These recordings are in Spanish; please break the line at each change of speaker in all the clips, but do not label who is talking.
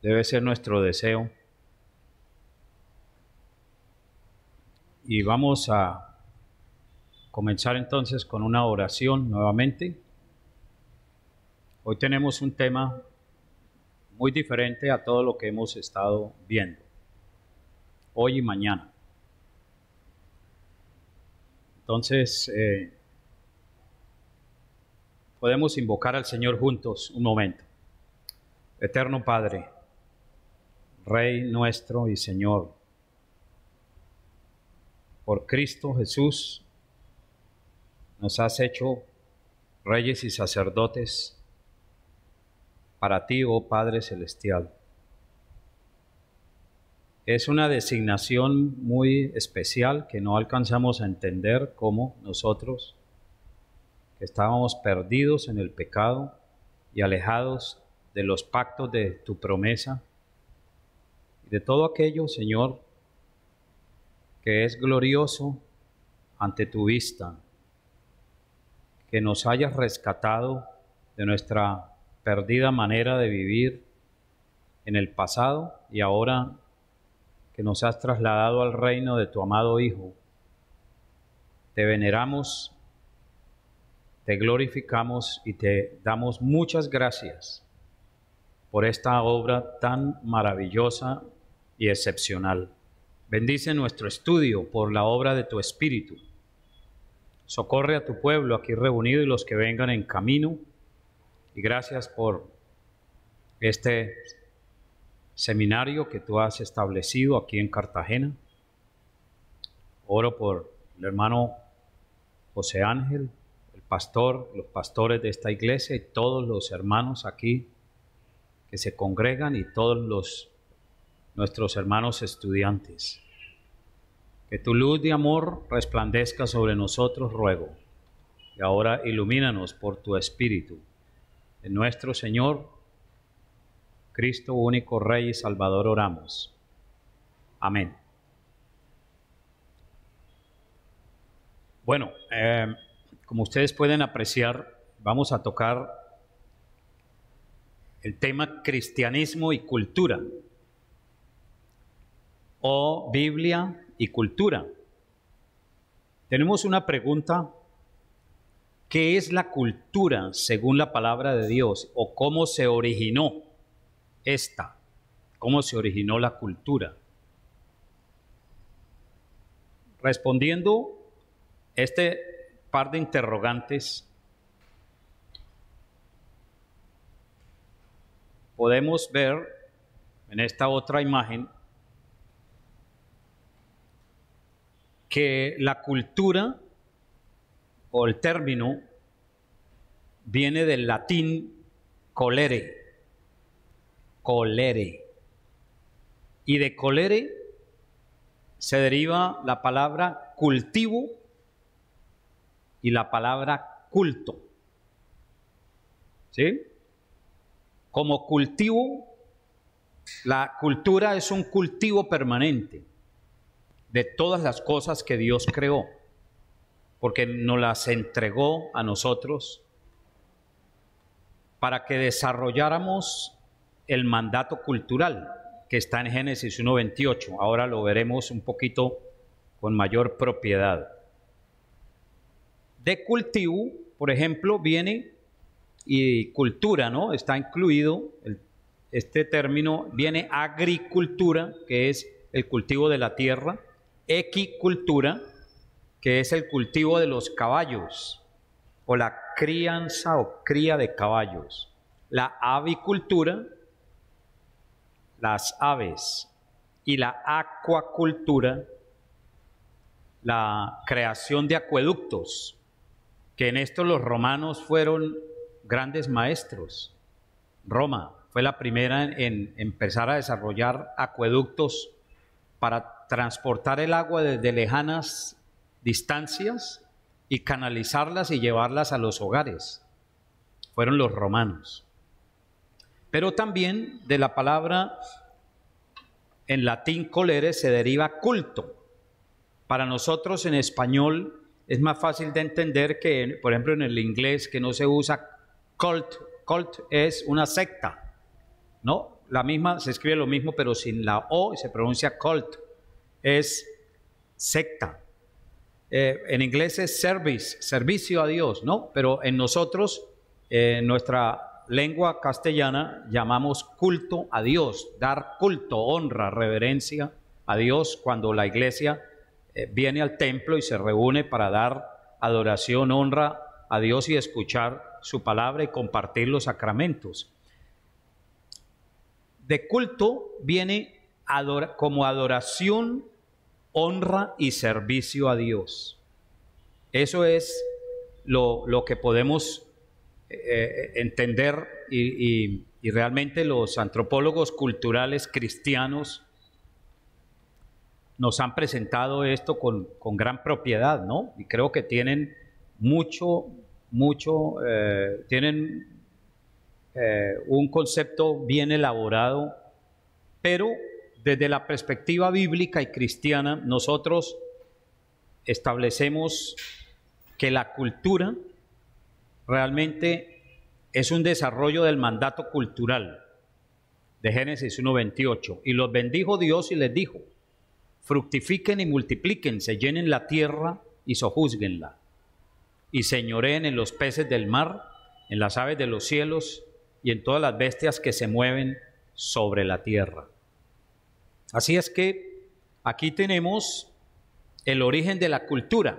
Debe ser nuestro deseo. Y vamos a comenzar entonces con una oración nuevamente. Hoy tenemos un tema muy diferente a todo lo que hemos estado viendo, hoy y mañana. Entonces, podemos invocar al Señor juntos un momento. Eterno Padre, Rey nuestro y Señor, por Cristo Jesús nos has hecho reyes y sacerdotes para ti, oh Padre Celestial. Es una designación muy especial que no alcanzamos a entender cómo nosotros, que estábamos perdidos en el pecado y alejados de los pactos de tu promesa, y de todo aquello, Señor, que es glorioso ante tu vista, que nos hayas rescatado de nuestra perdida manera de vivir en el pasado y ahora que nos has trasladado al reino de tu amado Hijo. Te veneramos, te glorificamos y te damos muchas gracias por esta obra tan maravillosa y excepcional. Bendice nuestro estudio por la obra de tu Espíritu. Socorre a tu pueblo aquí reunido y los que vengan en camino. Y gracias por este seminario que tú has establecido aquí en Cartagena. Oro por el hermano José Ángel, el pastor, los pastores de esta iglesia y todos los hermanos aquí que se congregan y todos nuestros hermanos estudiantes. Que tu luz de amor resplandezca sobre nosotros, ruego. Y ahora ilumínanos por tu Espíritu. En nuestro Señor, Cristo, único Rey y Salvador, oramos. Amén. Bueno, como ustedes pueden apreciar, vamos a tocar el tema cristianismo y cultura, o Biblia y cultura. Tenemos una pregunta: ¿qué es la cultura según la palabra de Dios? ¿O cómo se originó esta? ¿Cómo se originó la cultura? Respondiendo este par de interrogantes, podemos ver en esta otra imagen que la cultura, o el término, viene del latín colere, colere, y de colere se deriva la palabra cultivo y la palabra culto. ¿Sí? Como cultivo, la cultura es un cultivo permanente de todas las cosas que Dios creó, porque nos las entregó a nosotros para que desarrolláramos el mandato cultural que está en Génesis 1:28. Ahora lo veremos un poquito con mayor propiedad. De cultivo, por ejemplo, viene, y cultura, ¿no? Está incluido, este término, viene agricultura, que es el cultivo de la tierra, equicultura, que es el cultivo de los caballos, o la crianza o cría de caballos, la avicultura, las aves, y la acuacultura, la creación de acueductos, que en esto los romanos fueron grandes maestros. Roma fue la primera en empezar a desarrollar acueductos para transportar el agua desde lejanas distancias y canalizarlas y llevarlas a los hogares. Fueron los romanos. Pero también de la palabra en latín colere se deriva culto. Para nosotros en español es más fácil de entender que, por ejemplo, en el inglés, que no se usa cult. Cult es una secta, ¿no? la misma, se escribe lo mismo, pero sin la O, y se pronuncia cult. Es secta. En inglés es service, servicio a Dios, ¿no? Pero en nosotros, en nuestra lengua castellana, llamamos culto a Dios, dar culto, honra, reverencia a Dios cuando la iglesia viene al templo y se reúne para dar adoración, honra a Dios y escuchar su palabra y compartir los sacramentos. De culto viene como adoración, honra y servicio a Dios. Eso es lo que podemos entender y realmente los antropólogos culturales cristianos nos han presentado esto con gran propiedad, ¿no? Y creo que tienen tienen un concepto bien elaborado, pero desde la perspectiva bíblica y cristiana, nosotros establecemos que la cultura realmente es un desarrollo del mandato cultural de Génesis 1:28. Y los bendijo Dios y les dijo: fructifiquen y multiplíquense, llenen la tierra y sojúzguenla, y señoreen en los peces del mar, en las aves de los cielos y en todas las bestias que se mueven sobre la tierra. Así es que aquí tenemos el origen de la cultura.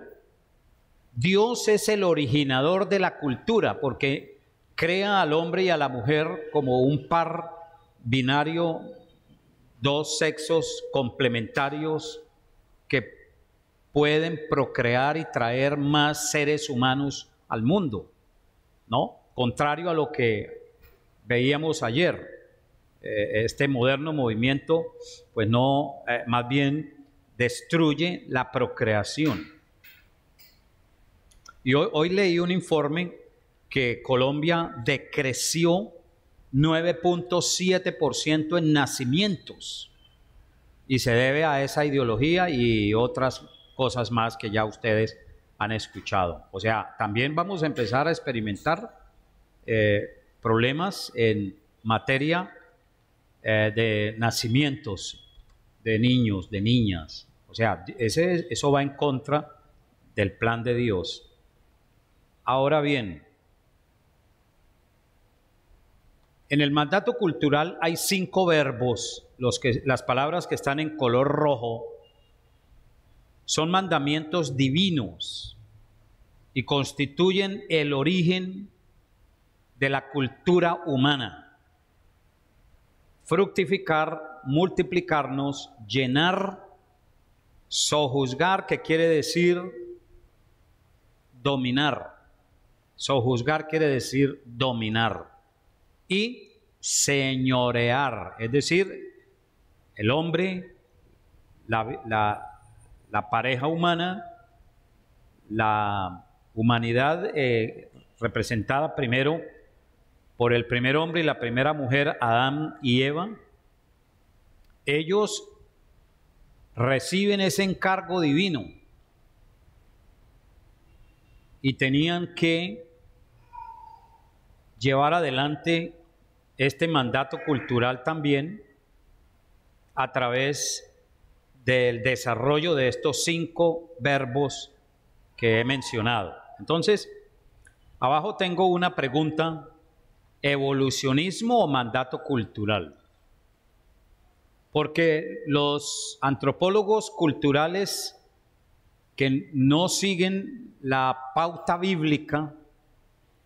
Dios es el originador de la cultura porque crea al hombre y a la mujer como un par binario, dos sexos complementarios que pueden procrear y traer más seres humanos al mundo, ¿no? Contrario a lo que veíamos ayer, este moderno movimiento, pues no, más bien destruye la procreación. Y hoy leí un informe que Colombia decreció 9.7% en nacimientos, y se debe a esa ideología y otras cosas más que ya ustedes han escuchado. O sea, también vamos a empezar a experimentar problemas en materia de nacimientos de niños, de niñas. O sea, eso va en contra del plan de Dios. Ahora bien, en el mandato cultural hay 5 verbos. Las palabras que están en color rojo son mandamientos divinos y constituyen el origen de la cultura humana. Fructificar, multiplicarnos, llenar, sojuzgar, que quiere decir dominar. Sojuzgar quiere decir dominar. Y señorear, es decir, el hombre, la pareja humana, la humanidad representada primero por el primer hombre y la primera mujer, Adán y Eva. Ellos reciben ese encargo divino y tenían que llevar adelante este mandato cultural también a través del desarrollo de estos 5 verbos que he mencionado. Entonces, abajo tengo una pregunta: ¿evolucionismo o mandato cultural? Porque los antropólogos culturales que no siguen la pauta bíblica,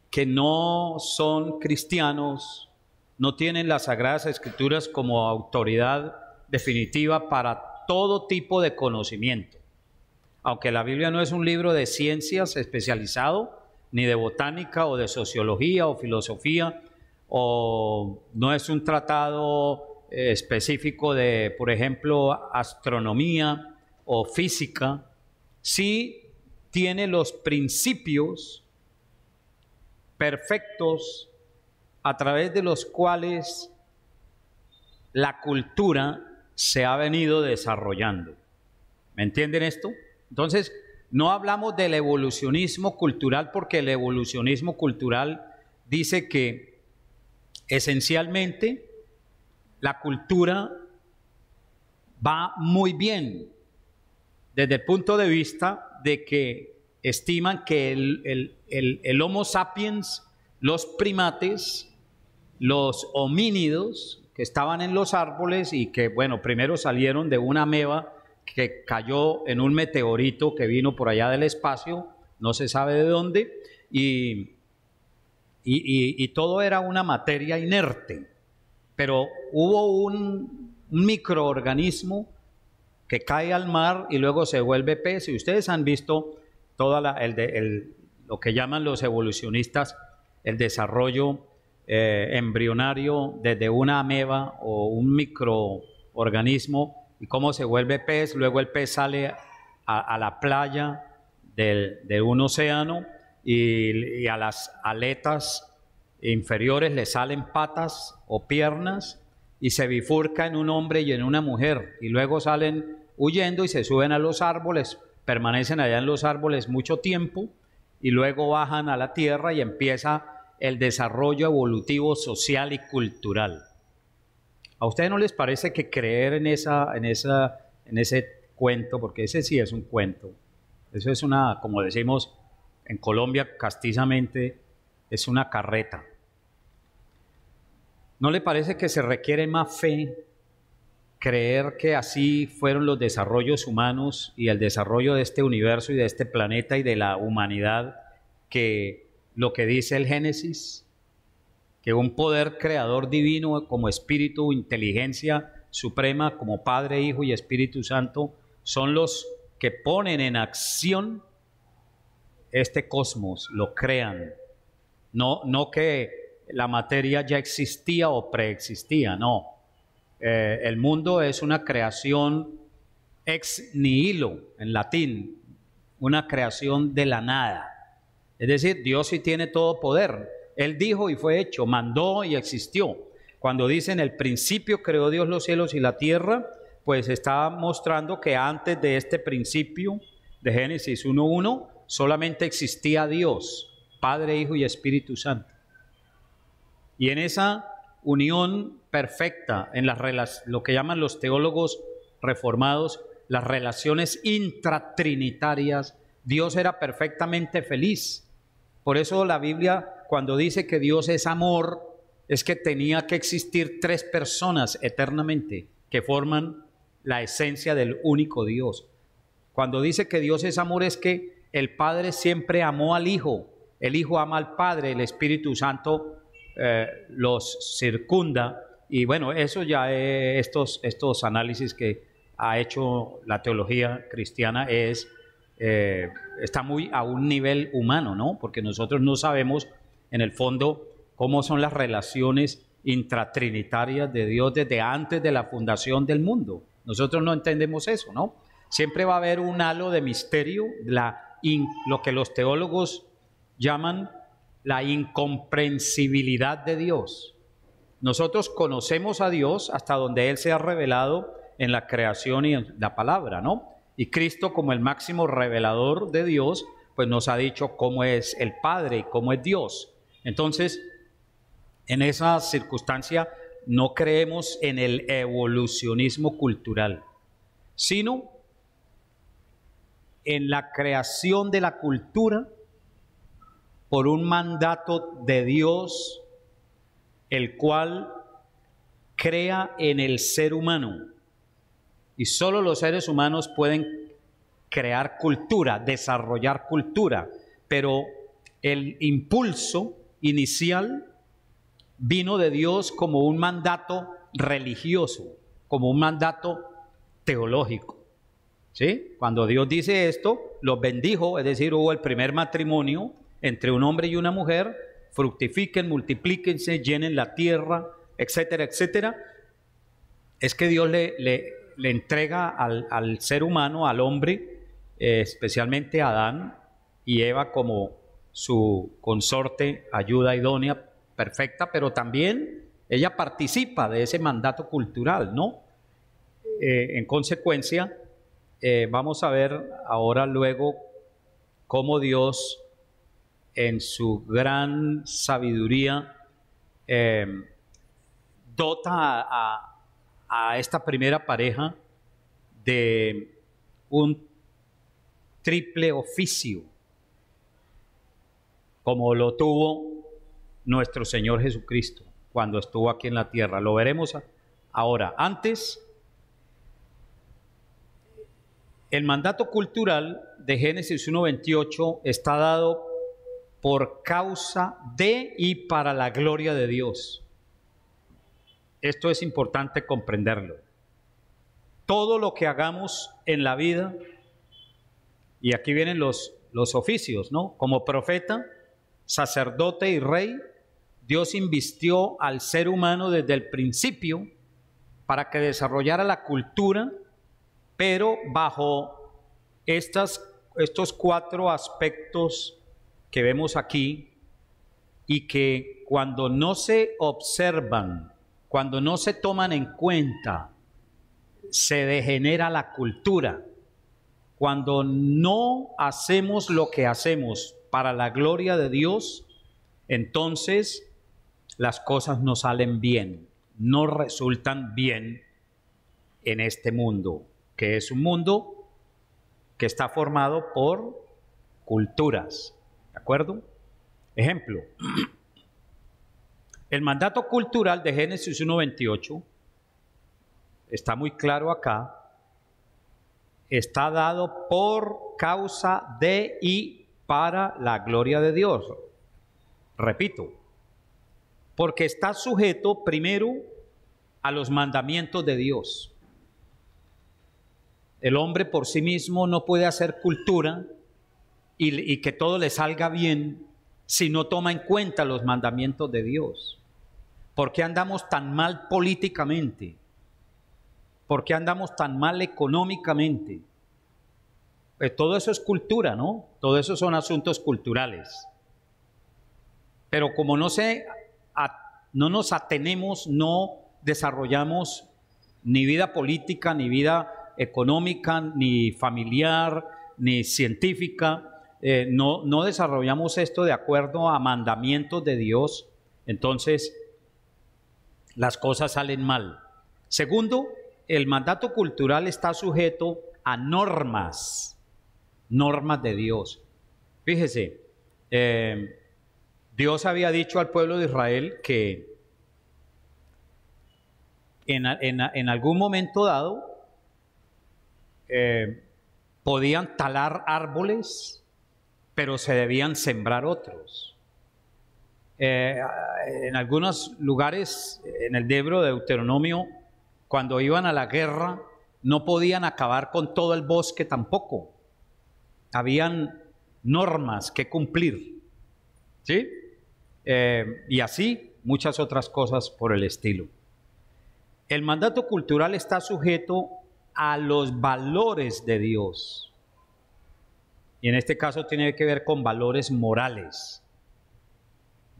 que no son cristianos, no tienen las Sagradas Escrituras como autoridad definitiva para todo tipo de conocimiento. Aunque la Biblia no es un libro de ciencias especializado, ni de botánica o de sociología o filosofía, o no es un tratado específico de, por ejemplo, astronomía o física, sí tiene los principios perfectos a través de los cuales la cultura se ha venido desarrollando. ¿Me entienden esto? Entonces, no hablamos del evolucionismo cultural porque el evolucionismo cultural dice que esencialmente la cultura va muy bien desde el punto de vista de que estiman que el Homo sapiens, los primates, los homínidos que estaban en los árboles y que, bueno, primero salieron de una ameba que cayó en un meteorito que vino por allá del espacio, no se sabe de dónde, y todo era una materia inerte, pero hubo un microorganismo que cae al mar y luego se vuelve pez, y ustedes han visto lo que llaman los evolucionistas el desarrollo embrionario desde una ameba o un microorganismo y cómo se vuelve pez, luego el pez sale a la playa de un océano y a las aletas inferiores le salen patas o piernas y se bifurca en un hombre y en una mujer y luego salen huyendo y se suben a los árboles, permanecen allá en los árboles mucho tiempo y luego bajan a la tierra y empieza el desarrollo evolutivo social y cultural. ¿A ustedes no les parece que creer en ese cuento, porque ese sí es un cuento, eso es una, como decimos en Colombia castizamente, es una carreta? ¿No le parece que se requiere más fe creer que así fueron los desarrollos humanos y el desarrollo de este universo y de este planeta y de la humanidad, que lo que dice el Génesis, que un poder creador divino como espíritu, inteligencia suprema, como Padre, Hijo y Espíritu Santo, son los que ponen en acción este cosmos, lo crean? No que la materia ya existía o preexistía, no. El mundo es una creación ex nihilo, en latín, una creación de la nada. Es decir, Dios sí tiene todo poder. Él dijo y fue hecho, mandó y existió. Cuando dice en el principio creó Dios los cielos y la tierra, pues está mostrando que antes de este principio de Génesis 1:1 solamente existía Dios, Padre, Hijo y Espíritu Santo. Y en esa unión perfecta, en lo que llaman los teólogos reformados, las relaciones intratrinitarias, Dios era perfectamente feliz. Por eso la Biblia, cuando dice que Dios es amor, es que tenía que existir tres personas eternamente que forman la esencia del único Dios. Cuando dice que Dios es amor, es que el Padre siempre amó al Hijo, el Hijo ama al Padre, el Espíritu Santo los circunda. Y bueno, eso ya estos análisis que ha hecho la teología cristiana está muy a un nivel humano, ¿no? Porque nosotros no sabemos en el fondo cómo son las relaciones intratrinitarias de Dios desde antes de la fundación del mundo. Nosotros no entendemos eso, ¿no? Siempre va a haber un halo de misterio, lo que los teólogos llaman la incomprensibilidad de Dios. Nosotros conocemos a Dios hasta donde Él se ha revelado en la creación y en la palabra, ¿no? Y Cristo, como el máximo revelador de Dios, pues nos ha dicho cómo es el Padre y cómo es Dios. Entonces, en esa circunstancia no creemos en el evolucionismo cultural, sino en la creación de la cultura por un mandato de Dios, el cual crea en el ser humano. Y solo los seres humanos pueden crear cultura, desarrollar cultura, pero el impulso inicial vino de Dios como un mandato religioso, como un mandato teológico. ¿Sí? Cuando Dios dice esto, los bendijo, es decir, hubo el primer matrimonio entre un hombre y una mujer, fructifiquen, multiplíquense, llenen la tierra, etcétera, etcétera. Es que Dios le entrega al ser humano, al hombre, especialmente a Adán y Eva como su consorte, ayuda idónea, perfecta, pero también ella participa de ese mandato cultural, ¿no? En consecuencia, vamos a ver ahora luego cómo Dios, en su gran sabiduría, dota a esta primera pareja de un triple oficio, como lo tuvo nuestro Señor Jesucristo cuando estuvo aquí en la tierra. Lo veremos ahora. Antes, el mandato cultural de Génesis 1:28 está dado por causa de y para la gloria de Dios. Esto es importante comprenderlo. Todo lo que hagamos en la vida, y aquí vienen los oficios, ¿no? Como profeta, sacerdote y rey, Dios invistió al ser humano desde el principio para que desarrollara la cultura, pero bajo estos 4 aspectos que vemos aquí, y que cuando no se observan, cuando no se toman en cuenta, se degenera la cultura. Cuando no hacemos lo que hacemos para la gloria de Dios, entonces las cosas no salen bien, no resultan bien en este mundo, que es un mundo que está formado por culturas, ¿de acuerdo? Ejemplo, el mandato cultural de Génesis 1:28 está muy claro acá. Está dado por causa de y para la gloria de Dios. Repito, porque está sujeto primero a los mandamientos de Dios. El hombre por sí mismo no puede hacer cultura y que todo le salga bien si no toma en cuenta los mandamientos de Dios. ¿Por qué andamos tan mal políticamente? ¿Por qué andamos tan mal económicamente? Pues todo eso es cultura, ¿no? Todo eso son asuntos culturales. Pero como no nos atenemos, no desarrollamos ni vida política, ni vida económica, ni familiar, ni científica, no desarrollamos esto de acuerdo a mandamientos de Dios, entonces las cosas salen mal. Segundo, el mandato cultural está sujeto a normas de Dios. Fíjese, Dios había dicho al pueblo de Israel que en algún momento dado podían talar árboles, pero se debían sembrar otros. En algunos lugares, en el libro de Deuteronomio, cuando iban a la guerra, no podían acabar con todo el bosque tampoco. Habían normas que cumplir, ¿sí? Y así muchas otras cosas por el estilo. El mandato cultural está sujeto a los valores de Dios. Y en este caso tiene que ver con valores morales.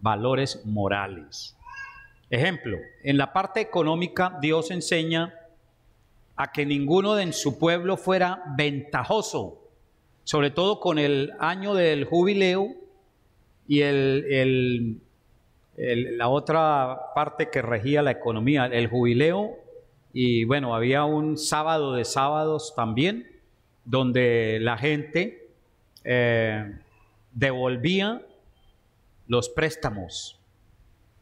Valores morales. Ejemplo, en la parte económica, Dios enseña a que ninguno de en su pueblo fuera ventajoso, sobre todo con el año del jubileo y la otra parte que regía la economía, el jubileo, y bueno, había un sábado de sábados también, donde la gente devolvía los préstamos.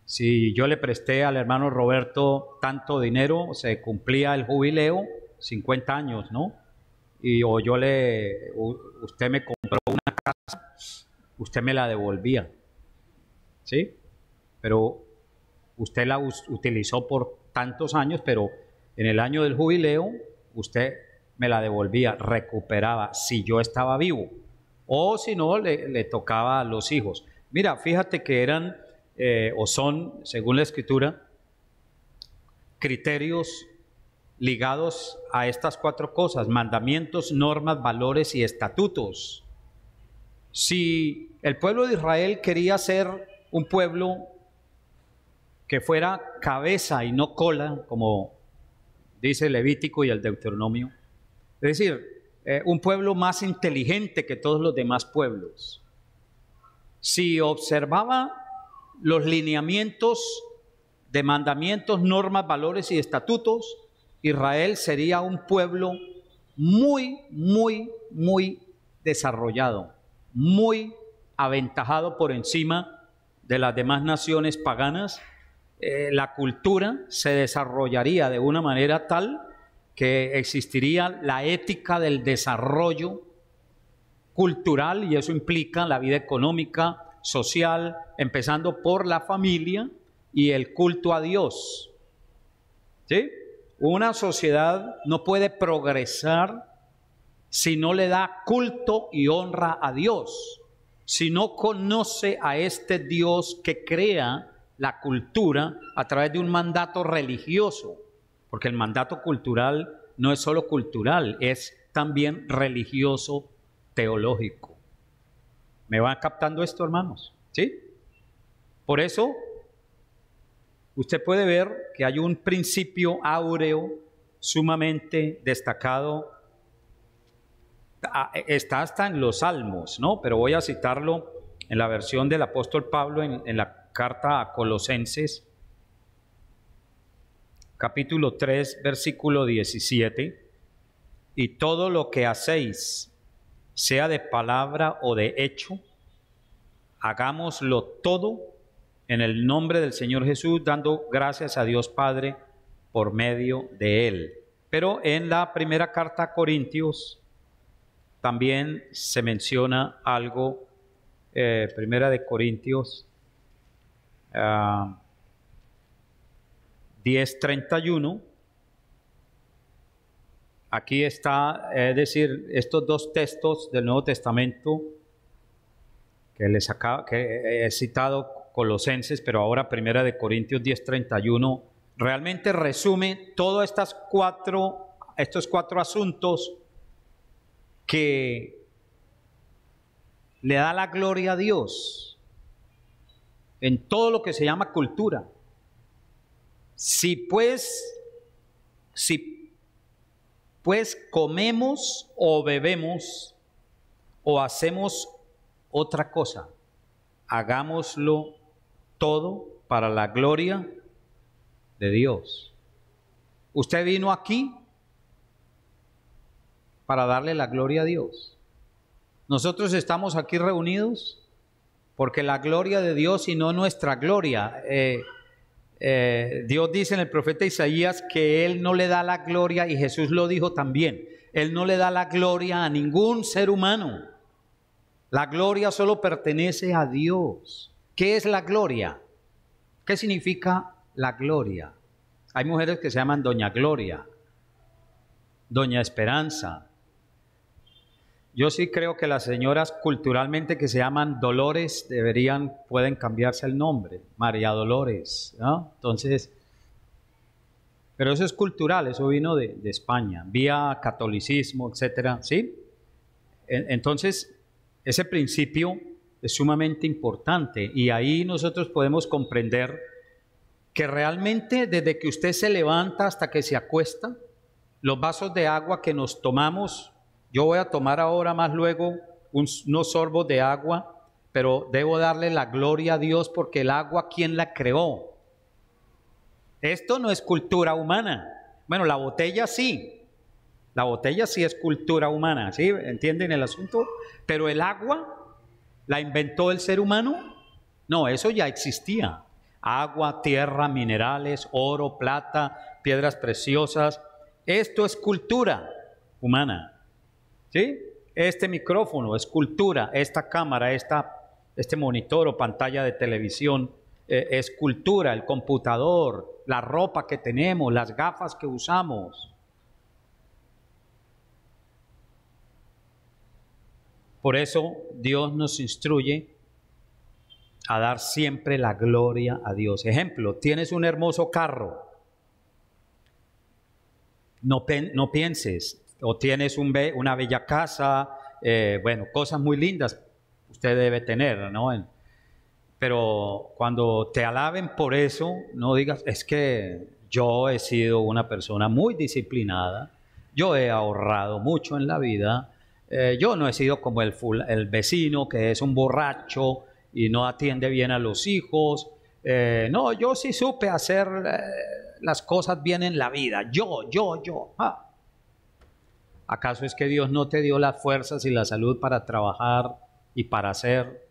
Si yo le presté al hermano Roberto tanto dinero, se cumplía el jubileo, 50 años, ¿no? Usted me compró una casa, usted me la devolvía, ¿sí? Pero usted la utilizó por tantos años, pero en el año del jubileo usted me la devolvía, recuperaba si yo estaba vivo, o si no, le tocaba a los hijos. Mira, fíjate que eran o son, según la Escritura, criterios ligados a estas 4 cosas: mandamientos, normas, valores y estatutos. Si el pueblo de Israel quería ser un pueblo que fuera cabeza y no cola, como dice el Levítico y el Deuteronomio, es decir, un pueblo más inteligente que todos los demás pueblos, si observaba los lineamientos de mandamientos, normas, valores y estatutos, Israel sería un pueblo muy, muy, muy desarrollado, muy aventajado por encima de las demás naciones paganas. La cultura se desarrollaría de una manera tal que existiría la ética del desarrollo cultural, y eso implica la vida económica, social, empezando por la familia y el culto a Dios. ¿Sí? Una sociedad no puede progresar si no le da culto y honra a Dios, si no conoce a este Dios que crea la cultura a través de un mandato religioso, porque el mandato cultural no es solo cultural, es también religioso, teológico. ¿Me van captando esto, hermanos? ¿Sí? Por eso, usted puede ver que hay un principio áureo sumamente destacado. Está hasta en los Salmos, ¿no? Pero voy a citarlo en la versión del apóstol Pablo en la carta a Colosenses, capítulo 3, versículo 17. Y todo lo que hacéis, sea de palabra o de hecho, hagámoslo todo en el nombre del Señor Jesús, dando gracias a Dios Padre por medio de Él. Pero en la primera carta a Corintios también se menciona algo, primera de Corintios 10:31. Aquí está, es decir, estos dos textos del Nuevo Testamento que he citado, Colosenses, pero ahora primera de Corintios 10:31, realmente resume todos estos cuatro asuntos que le da la gloria a Dios en todo lo que se llama cultura. Si pues comemos o bebemos o hacemos otra cosa, hagámoslo todo para la gloria de Dios. Usted vino aquí para darle la gloria a Dios. Nosotros estamos aquí reunidos porque la gloria de Dios y no nuestra gloria. Dios dice en el profeta Isaías que Él no le da la gloria, y Jesús lo dijo también, Él no le da la gloria a ningún ser humano. La gloria solo pertenece a Dios. ¿Qué es la gloria? ¿Qué significa la gloria? Hay mujeres que se llaman Doña Gloria, Doña Esperanza. Yo sí creo que las señoras culturalmente que se llaman Dolores pueden cambiarse el nombre, María Dolores, ¿no? Entonces, pero eso es cultural, eso vino de España, vía catolicismo, etcétera, ¿sí? Entonces, ese principio es sumamente importante, y ahí nosotros podemos comprender que realmente desde que usted se levanta hasta que se acuesta, los vasos de agua que nos tomamos, yo voy a tomar ahora más luego unos sorbos de agua, pero debo darle la gloria a Dios porque el agua, ¿quién la creó? Esto no es cultura humana. Bueno, la botella sí es cultura humana, ¿sí? ¿Entienden el asunto? Pero el agua, ¿la inventó el ser humano? No, eso ya existía. Agua, tierra, minerales, oro, plata, piedras preciosas. Esto es cultura humana. ¿Sí? Este micrófono es cultura, esta cámara, este monitor o pantalla de televisión es cultura, el computador, la ropa que tenemos, las gafas que usamos. Por eso Dios nos instruye a dar siempre la gloria a Dios. Ejemplo, tienes un hermoso carro, no pienses, o tienes una bella casa, bueno, cosas muy lindas usted debe tener, ¿no? Pero cuando te alaben por eso, no digas, es que yo he sido una persona muy disciplinada, yo he ahorrado mucho en la vida, yo no he sido como el vecino que es un borracho y no atiende bien a los hijos, no, yo sí supe hacer las cosas bien en la vida. Yo. ¿Acaso es que Dios no te dio las fuerzas y la salud para trabajar y para hacer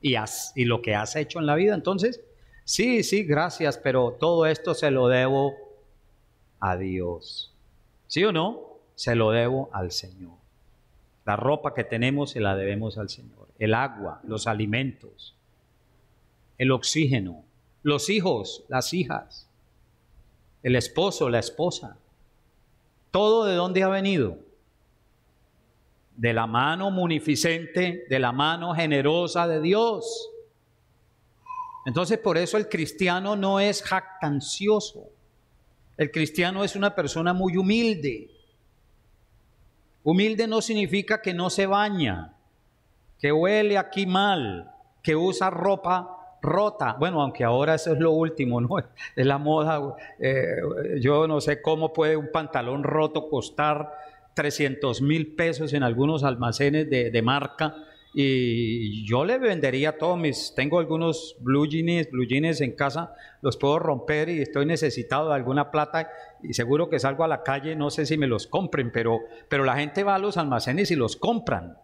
y lo que has hecho en la vida? Entonces, sí, gracias, pero todo esto se lo debo a Dios. ¿Sí o no? Se lo debo al Señor. La ropa que tenemos se la debemos al Señor. El agua, los alimentos, el oxígeno, los hijos, las hijas, el esposo, la esposa. ¿Todo de dónde ha venido? De la mano munificente, de la mano generosa de Dios. Entonces, por eso el cristiano no es jactancioso. El cristiano es una persona muy humilde. Humilde no significa que no se baña, que huele aquí mal, que usa ropa rota. Bueno, aunque ahora eso es lo último, ¿no? Es la moda. Yo no sé cómo puede un pantalón roto costar 300,000 pesos en algunos almacenes de marca, y yo le vendería todos tengo algunos blue jeans en casa, los puedo romper y estoy necesitado de alguna plata y seguro que salgo a la calle, no sé si me los compren, pero la gente va a los almacenes y los compran.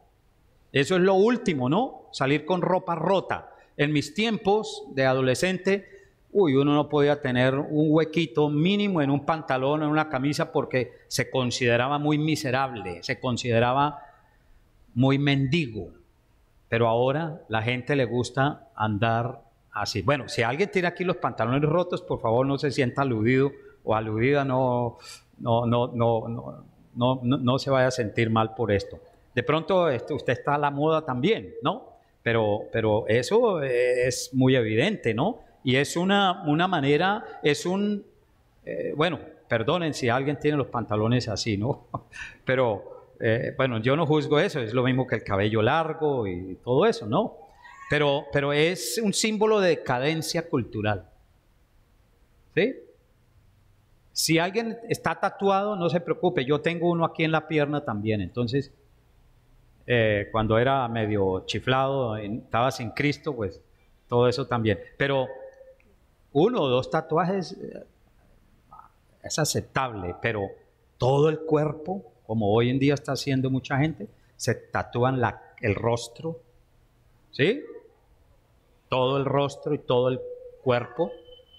Eso es lo último, ¿no? Salir con ropa rota. En mis tiempos de adolescente, uno no podía tener un huequito mínimo en un pantalón o en una camisa porque se consideraba muy miserable, se consideraba muy mendigo. Pero ahora la gente le gusta andar así. Bueno, si alguien tiene aquí los pantalones rotos, por favor no se sienta aludido o aludida, no se vaya a sentir mal por esto. De pronto usted está a la moda también, ¿no? Pero eso es muy evidente, ¿no? Y es una manera, bueno, perdonen si alguien tiene los pantalones así, ¿no? Pero bueno, yo no juzgo eso, es lo mismo que el cabello largo y todo eso, ¿no? Pero es un símbolo de decadencia cultural, ¿sí? Si alguien está tatuado, no se preocupe, yo tengo uno aquí en la pierna también, entonces cuando era medio chiflado, estaba sin Cristo, pues todo eso también. Pero 1 o 2 tatuajes es aceptable, pero todo el cuerpo, como hoy en día está haciendo mucha gente, se tatúan el rostro, ¿sí? Todo el rostro y todo el cuerpo,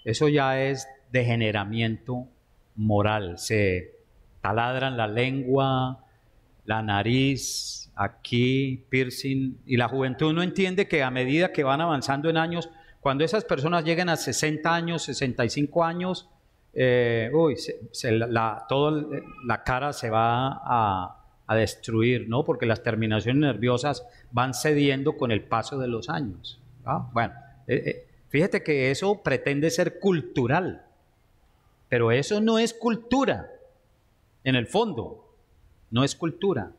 eso ya es degeneramiento moral. Se taladran la lengua, la nariz, aquí, piercing, y la juventud no entiende que a medida que van avanzando en años, cuando esas personas lleguen a 60 años, 65 años, la cara se va a destruir, ¿no? Porque las terminaciones nerviosas van cediendo con el paso de los años. Bueno, fíjate que eso pretende ser cultural, pero eso no es cultura, en el fondo, no es cultura.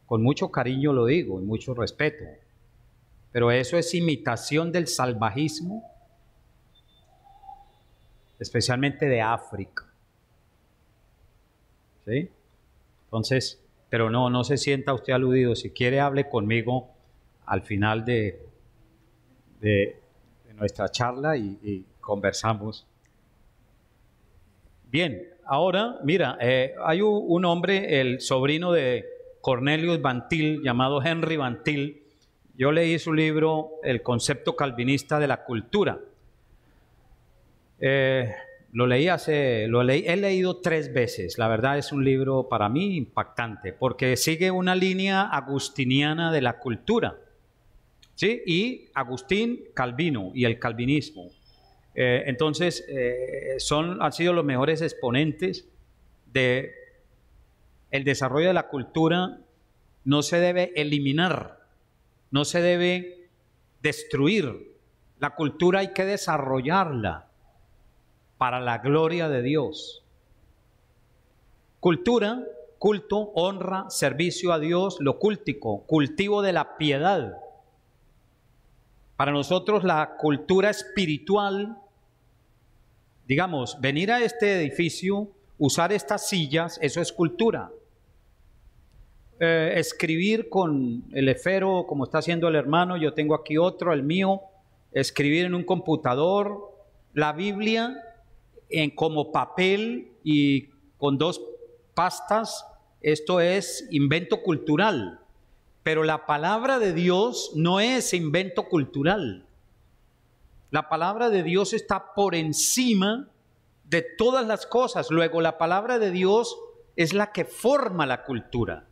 Con mucho cariño lo digo y mucho respeto, pero eso es imitación del salvajismo, especialmente de África, ¿sí? Entonces, pero no se sienta usted aludido. Si quiere, hable conmigo al final de nuestra charla y conversamos. Bien, ahora, mira, hay un hombre, el sobrino de Cornelius Van Til, llamado Henry Van Til. Yo leí su libro, El concepto calvinista de la cultura. He leído 3 veces. La verdad es un libro para mí impactante, porque sigue una línea agustiniana de la cultura, ¿sí? Y Agustín, Calvino y el calvinismo. Entonces, han sido los mejores exponentes de el desarrollo de la cultura. No se debe eliminar, no se debe destruir. La cultura hay que desarrollarla para la gloria de Dios. Cultura, culto, honra, servicio a Dios, lo cultico, cultivo de la piedad. Para nosotros la cultura espiritual, digamos, venir a este edificio, usar estas sillas, eso es cultura. Escribir con el esfero, como está haciendo el hermano, yo tengo aquí otro, el mío, escribir en un computador. La Biblia como papel y con 2 pastas, esto es invento cultural. Pero la palabra de Dios no es invento cultural. La palabra de Dios está por encima de todas las cosas. Luego, la palabra de Dios es la que forma la cultura.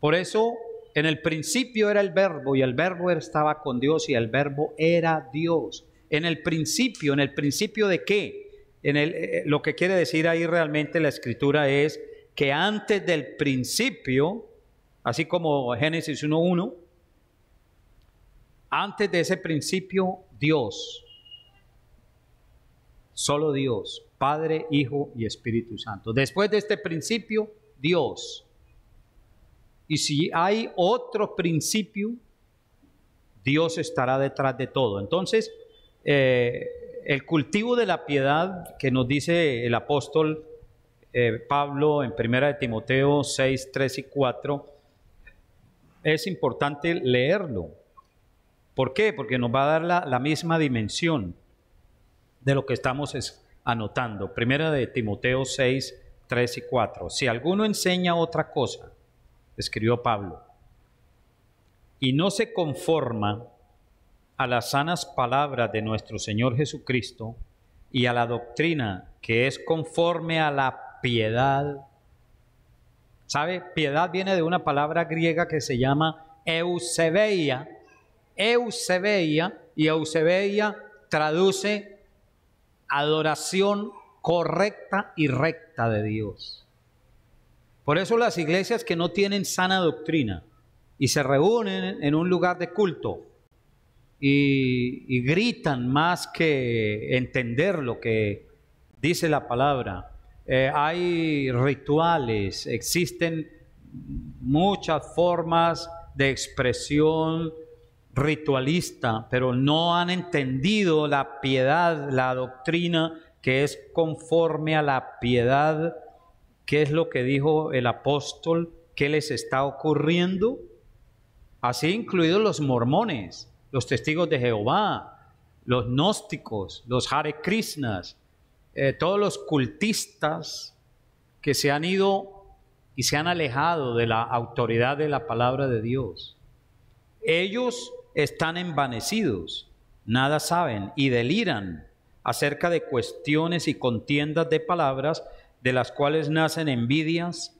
Por eso, en el principio era el Verbo, y el Verbo estaba con Dios, y el Verbo era Dios. ¿en el principio de qué? Lo que quiere decir ahí realmente la Escritura es que antes del principio, así como Génesis 1:1, antes de ese principio, Dios, solo Dios, Padre, Hijo y Espíritu Santo. Después de este principio, Dios. Y si hay otro principio, Dios estará detrás de todo. Entonces, el cultivo de la piedad que nos dice el apóstol Pablo en 1 de Timoteo 6, 3 y 4, es importante leerlo. ¿Por qué? Porque nos va a dar la misma dimensión de lo que estamos anotando. 1 de Timoteo 6, 3 y 4. Si alguno enseña otra cosa, escribió Pablo, y no se conforma a las sanas palabras de nuestro Señor Jesucristo y a la doctrina que es conforme a la piedad. ¿Sabe? Piedad viene de una palabra griega que se llama eusebeia. Eusebeia, y eusebeia traduce adoración correcta y recta de Dios. Por eso las iglesias que no tienen sana doctrina y se reúnen en un lugar de culto y gritan más que entender lo que dice la palabra, hay rituales, existen muchas formas de expresión ritualista, pero no han entendido la piedad, la doctrina que es conforme a la piedad. ¿Qué es lo que dijo el apóstol? ¿Qué les está ocurriendo? Así incluidos los mormones, los testigos de Jehová, los gnósticos, los Hare Krishnas, todos los cultistas que se han ido y se han alejado de la autoridad de la palabra de Dios. Ellos están envanecidos, nada saben y deliran acerca de cuestiones y contiendas de palabras, de las cuales nacen envidias,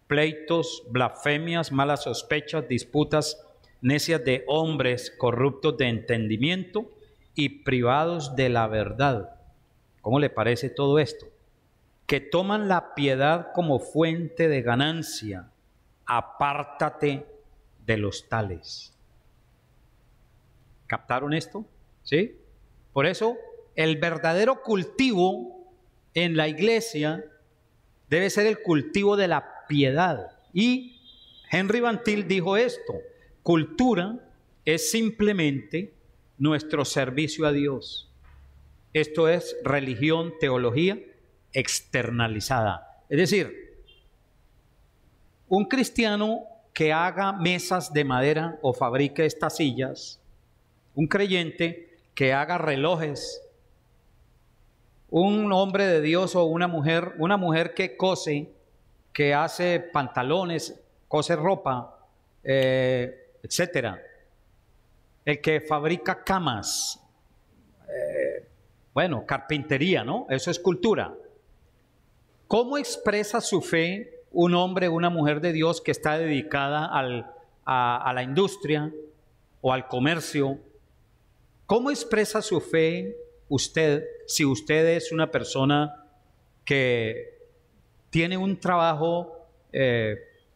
pleitos, blasfemias, malas sospechas, disputas necias de hombres corruptos de entendimiento y privados de la verdad. ¿Cómo le parece todo esto? Que toman la piedad como fuente de ganancia. Apártate de los tales. ¿Captaron esto? ¿Sí? Por eso, el verdadero cultivo en la iglesia debe ser el cultivo de la piedad. Y Henry Van Til dijo esto: cultura es simplemente nuestro servicio a Dios. Esto es religión, teología externalizada. Es decir, un cristiano que haga mesas de madera o fabrique estas sillas, un creyente que haga relojes, un hombre de Dios o una mujer que cose, que hace pantalones, cose ropa, etcétera. El que fabrica camas, carpintería, ¿no? Eso es cultura. ¿Cómo expresa su fe un hombre o una mujer de Dios que está dedicada a la industria o al comercio? ¿Cómo expresa su fe usted, si usted es una persona que tiene un trabajo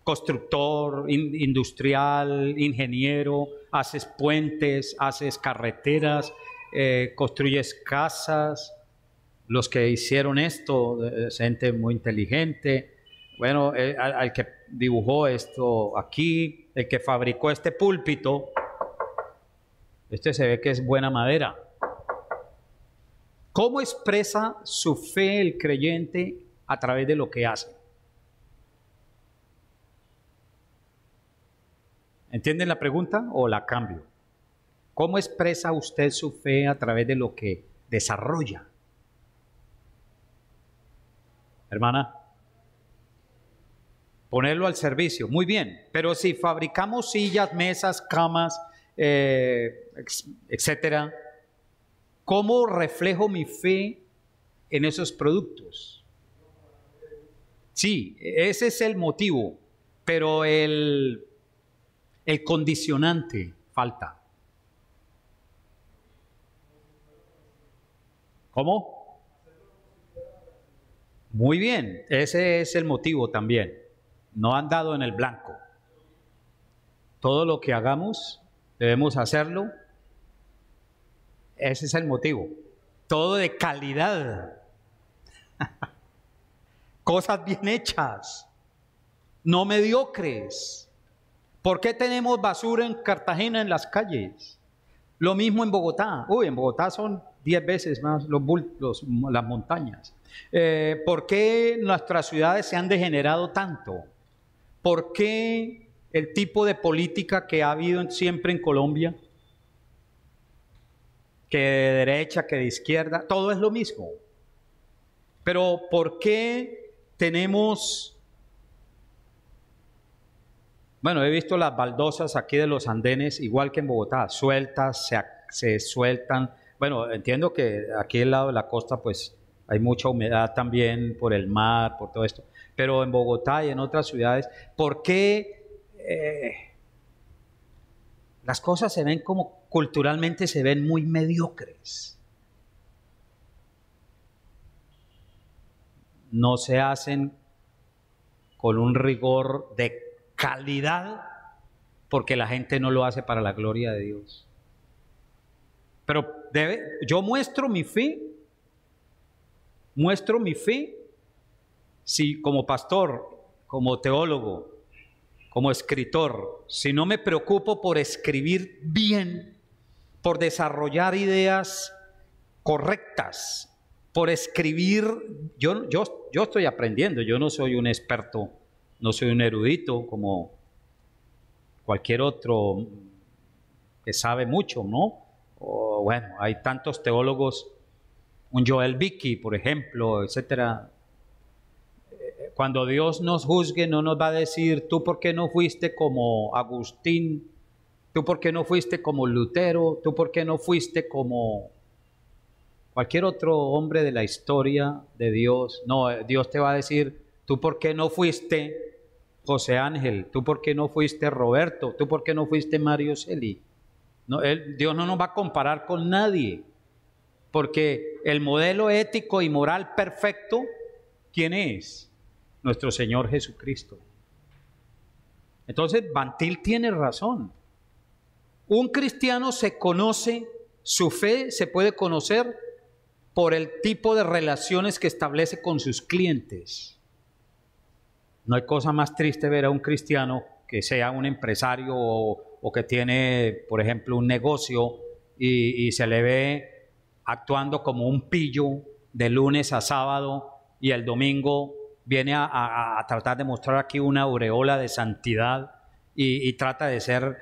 constructor, industrial, ingeniero, haces puentes, haces carreteras, construyes casas? Los que hicieron esto, es gente muy inteligente. Bueno, al que dibujó esto aquí, el que fabricó este púlpito, este se ve que es buena madera. ¿Cómo expresa su fe el creyente a través de lo que hace? ¿Entienden la pregunta o la cambio? ¿Cómo expresa usted su fe a través de lo que desarrolla? Hermana, ponerlo al servicio, muy bien, pero si fabricamos sillas, mesas, camas, etcétera, ¿cómo reflejo mi fe en esos productos? Sí, ese es el motivo, pero el condicionante falta. ¿Cómo? Muy bien, ese es el motivo también. No han dado en el blanco. Todo lo que hagamos, debemos hacerlo. Ese es el motivo. Todo de calidad. Cosas bien hechas. No mediocres. ¿Por qué tenemos basura en Cartagena en las calles? Lo mismo en Bogotá. Uy, en Bogotá son 10 veces más las montañas. ¿Por qué nuestras ciudades se han degenerado tanto? ¿Por qué el tipo de política que ha habido siempre en Colombia, que de derecha, que de izquierda, todo es lo mismo? Pero ¿por qué tenemos... Bueno, he visto las baldosas aquí de los andenes, igual que en Bogotá, sueltas, se sueltan. Bueno, entiendo que aquí al lado de la costa, pues hay mucha humedad también por el mar, por todo esto. Pero en Bogotá y en otras ciudades, ¿por qué las cosas se ven como culturalmente se ven muy mediocres? No se hacen con un rigor de calidad porque la gente no lo hace para la gloria de Dios. Pero yo muestro mi fe si como pastor, como teólogo, como escritor, si no me preocupo por escribir bien, por desarrollar ideas correctas, por escribir, yo estoy aprendiendo, yo no soy un experto, no soy un erudito como cualquier otro que sabe mucho, ¿no? O bueno, hay tantos teólogos, un Joel Vicky, por ejemplo, etcétera. Cuando Dios nos juzgue, no nos va a decir, tú por qué no fuiste como Agustín, tú por qué no fuiste como Lutero, tú por qué no fuiste como cualquier otro hombre de la historia de Dios. No, Dios te va a decir, tú por qué no fuiste José Ángel, tú por qué no fuiste Roberto, tú por qué no fuiste Mario Celi. No, Dios no nos va a comparar con nadie, porque el modelo ético y moral perfecto, ¿quién es? Nuestro Señor Jesucristo. Entonces, Bantil tiene razón. Un cristiano se conoce, su fe se puede conocer por el tipo de relaciones que establece con sus clientes. No hay cosa más triste ver a un cristiano que sea un empresario o que tiene, por ejemplo, un negocio y se le ve actuando como un pillo de lunes a sábado y el domingo viene a tratar de mostrar aquí una aureola de santidad y trata de ser,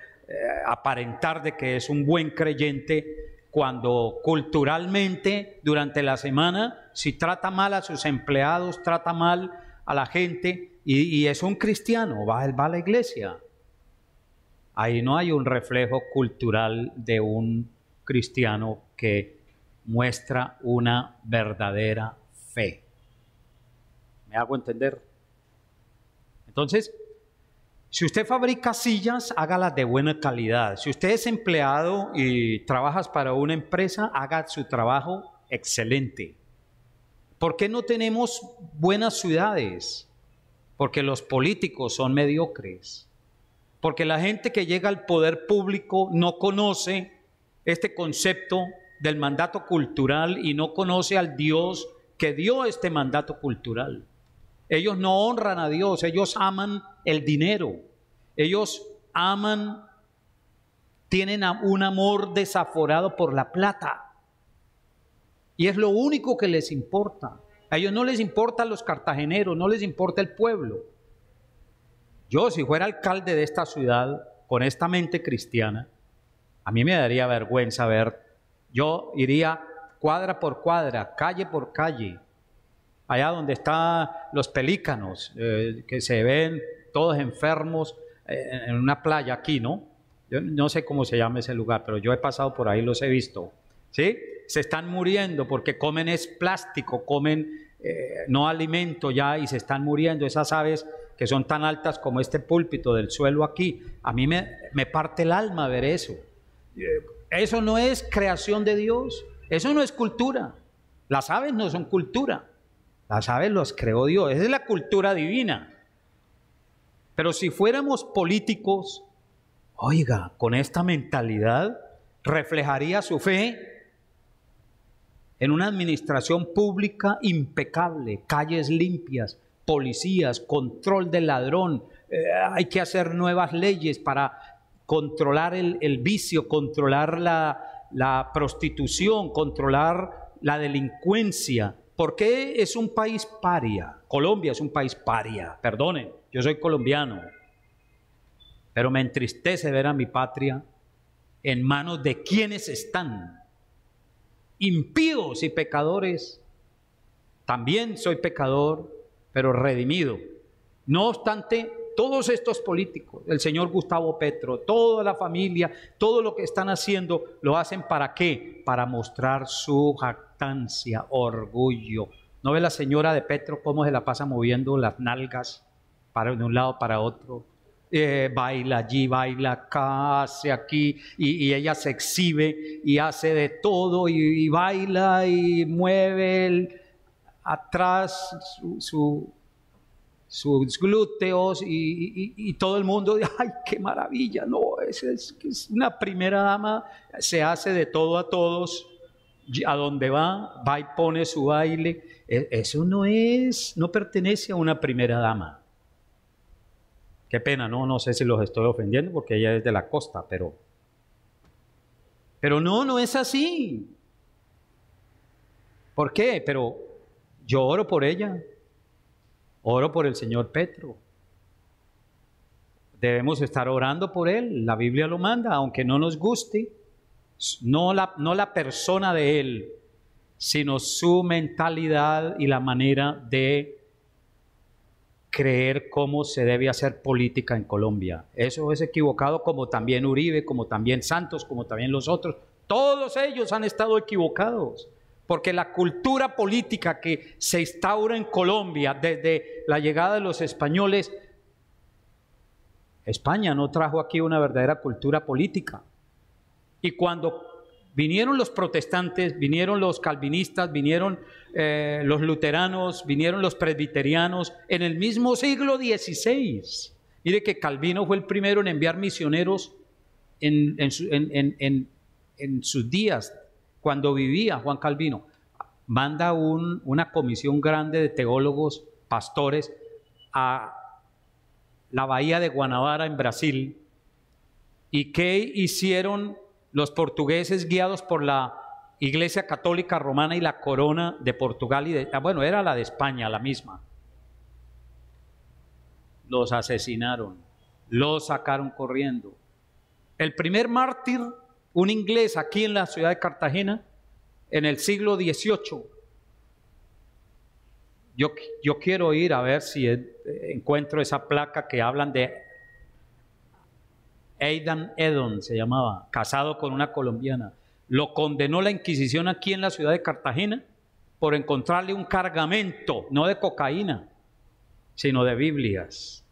aparentar de que es un buen creyente, cuando culturalmente durante la semana, si trata mal a sus empleados, trata mal a la gente y es un cristiano, va a la iglesia. Ahí no hay un reflejo cultural de un cristiano que muestra una verdadera fe. ¿Me hago entender? Entonces, si usted fabrica sillas, hágalas de buena calidad. Si usted es empleado y trabajas para una empresa, haga su trabajo excelente. ¿Por qué no tenemos buenas ciudades? Porque los políticos son mediocres. Porque la gente que llega al poder público no conoce este concepto del mandato cultural y no conoce al Dios que dio este mandato cultural. Ellos no honran a Dios, ellos aman el dinero, ellos tienen un amor desaforado por la plata. Y es lo único que les importa. A ellos no les importa los cartageneros, no les importa el pueblo. Yo, si fuera alcalde de esta ciudad, con esta mente cristiana, A mí me daría vergüenza ver, yo iría cuadra por cuadra, calle por calle, allá donde están los pelícanos, que se ven todos enfermos en una playa aquí, ¿no? Yo no sé cómo se llama ese lugar, pero yo he pasado por ahí, los he visto, ¿sí? Se están muriendo porque comen es plástico, comen no alimento ya y se están muriendo. Esas aves que son tan altas como este púlpito del suelo aquí, a mí me parte el alma ver eso. Eso no es creación de Dios, eso no es cultura. Las aves no son cultura, las aves las creó Dios, esa es la cultura divina. Pero si fuéramos políticos, oiga, con esta mentalidad reflejaría su fe en una administración pública impecable, calles limpias, policías, control del ladrón. Hay que hacer nuevas leyes para controlar el vicio, controlar la prostitución, controlar la delincuencia. ¿Por qué es un país paria? Colombia es un país paria, perdonen, yo soy colombiano, pero me entristece ver a mi patria en manos de quienes están impíos y pecadores. También soy pecador, pero redimido. No obstante, todos estos políticos, el señor Gustavo Petro, toda la familia, todo lo que están haciendo, lo hacen ¿para qué? Para mostrar su jactancia, orgullo. ¿No ve la señora de Petro cómo se la pasa moviendo las nalgas de un lado para otro? Baila allí, baila acá, hace aquí, y ella se exhibe y hace de todo, y baila y mueve atrás sus glúteos, y todo el mundo, ¡ay, qué maravilla! No, es una primera dama, se hace de todo a todos, a donde va y pone su baile. Eso no pertenece a una primera dama. Qué pena, no sé si los estoy ofendiendo porque ella es de la costa, pero no es así. ¿Por qué? Pero yo oro por ella, oro por el señor Petro. Debemos estar orando por él, la Biblia lo manda, aunque no nos guste, no la persona de él, sino su mentalidad y la manera de creer cómo se debe hacer política en Colombia. Eso es equivocado, como también Uribe, como también Santos, como también los otros. Todos ellos han estado equivocados, porque la cultura política que se instaura en Colombia desde la llegada de los españoles, España no trajo aquí una verdadera cultura política. Y cuando vinieron los protestantes, vinieron los calvinistas, vinieron los luteranos, vinieron los presbiterianos en el mismo siglo XVI. Mire que Calvino fue el primero en enviar misioneros en sus días, cuando vivía Juan Calvino. Manda una comisión grande de teólogos, pastores, a la bahía de Guanabara en Brasil. ¿Y qué hicieron los portugueses guiados por la Iglesia Católica Romana y la Corona de Portugal bueno, era la de España, la misma? Los asesinaron, los sacaron corriendo. El primer mártir, un inglés aquí en la ciudad de Cartagena, en el siglo XVIII. Yo quiero ir a ver si encuentro esa placa que hablan de Aidan Edon, se llamaba, casado con una colombiana. Lo condenó la Inquisición aquí en la ciudad de Cartagena por encontrarle un cargamento, no de cocaína, sino de Biblias.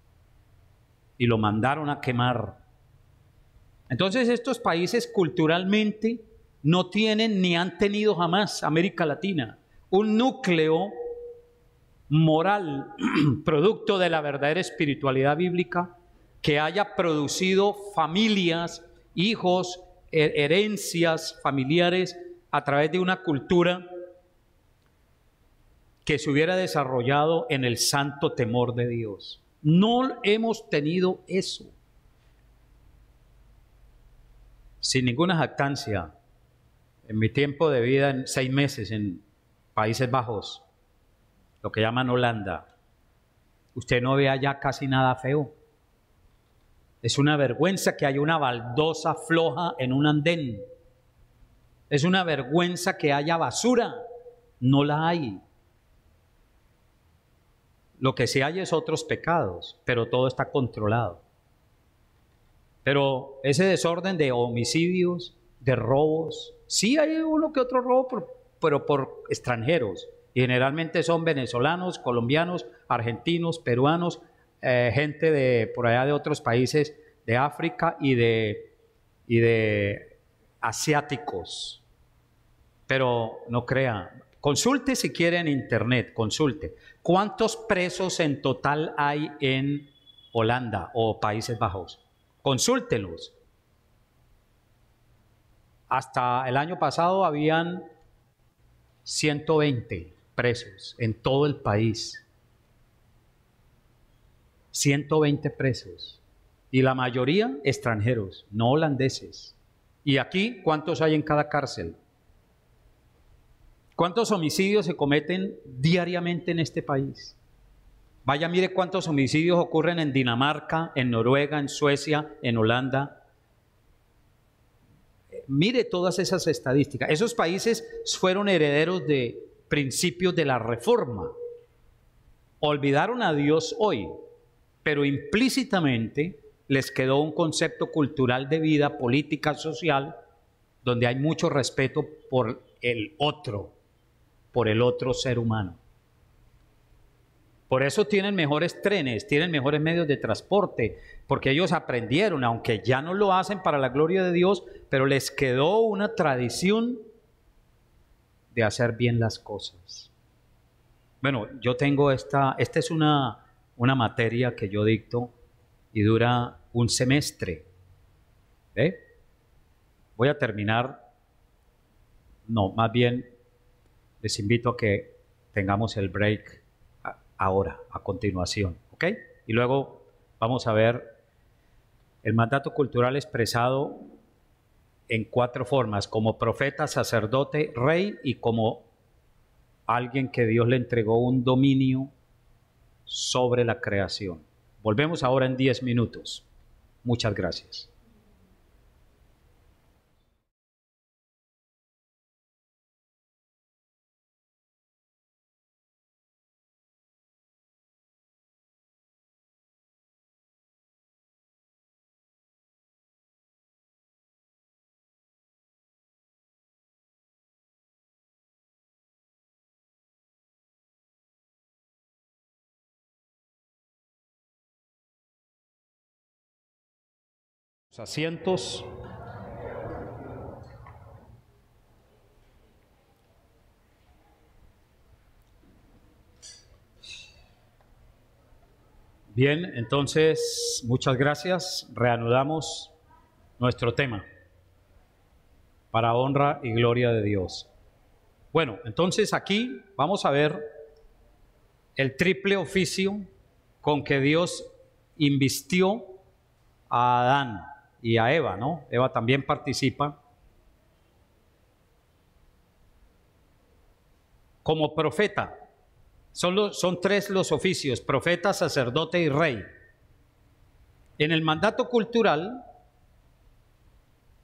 Y lo mandaron a quemar. Entonces estos países culturalmente no tienen ni han tenido jamás, América Latina, un núcleo moral producto de la verdadera espiritualidad bíblica que haya producido familias, hijos, herencias familiares a través de una cultura que se hubiera desarrollado en el santo temor de Dios. No hemos tenido eso. Sin ninguna jactancia, en mi tiempo de vida, en 6 meses en Países Bajos, lo que llaman Holanda, usted no ve allá casi nada feo. Es una vergüenza que haya una baldosa floja en un andén. Es una vergüenza que haya basura. No la hay. Lo que sí hay es otros pecados, pero todo está controlado. Pero ese desorden de homicidios, de robos, sí hay uno que otro robo, pero por extranjeros. Y generalmente son venezolanos, colombianos, argentinos, peruanos, gente de por allá de otros países de África y de asiáticos. Pero no crea, consulte si quiere en internet, consulte. ¿Cuántos presos en total hay en Holanda o Países Bajos? Consúltelos. Hasta el año pasado habían 120 presos en todo el país. 120 presos. Y la mayoría extranjeros, no holandeses. ¿Y aquí cuántos hay en cada cárcel? ¿Cuántos homicidios se cometen diariamente en este país? Vaya, mire cuántos homicidios ocurren en Dinamarca, en Noruega, en Suecia, en Holanda. Mire todas esas estadísticas. Esos países fueron herederos de principios de la Reforma. Olvidaron a Dios hoy, pero implícitamente les quedó un concepto cultural de vida, política, social, donde hay mucho respeto por el otro ser humano. Por eso tienen mejores trenes, tienen mejores medios de transporte, porque ellos aprendieron, aunque ya no lo hacen para la gloria de Dios, pero les quedó una tradición de hacer bien las cosas. Bueno, yo tengo esta es una materia que yo dicto y dura un semestre. ¿Ve? Voy a terminar, no, más bien les invito a que tengamos el break ahora, a continuación, ¿ok? Y luego vamos a ver el mandato cultural expresado en 4 formas: como profeta, sacerdote, rey y como alguien que Dios le entregó un dominio sobre la creación. Volvemos ahora en 10 minutos. Muchas gracias. Asientos. Bien, entonces, muchas gracias. Reanudamos nuestro tema para honra y gloria de Dios. Bueno, entonces aquí vamos a ver el triple oficio con que Dios invistió a Adán y a Eva, ¿no? Eva también participa. Como profeta, son 3 los oficios: profeta, sacerdote y rey. En el mandato cultural,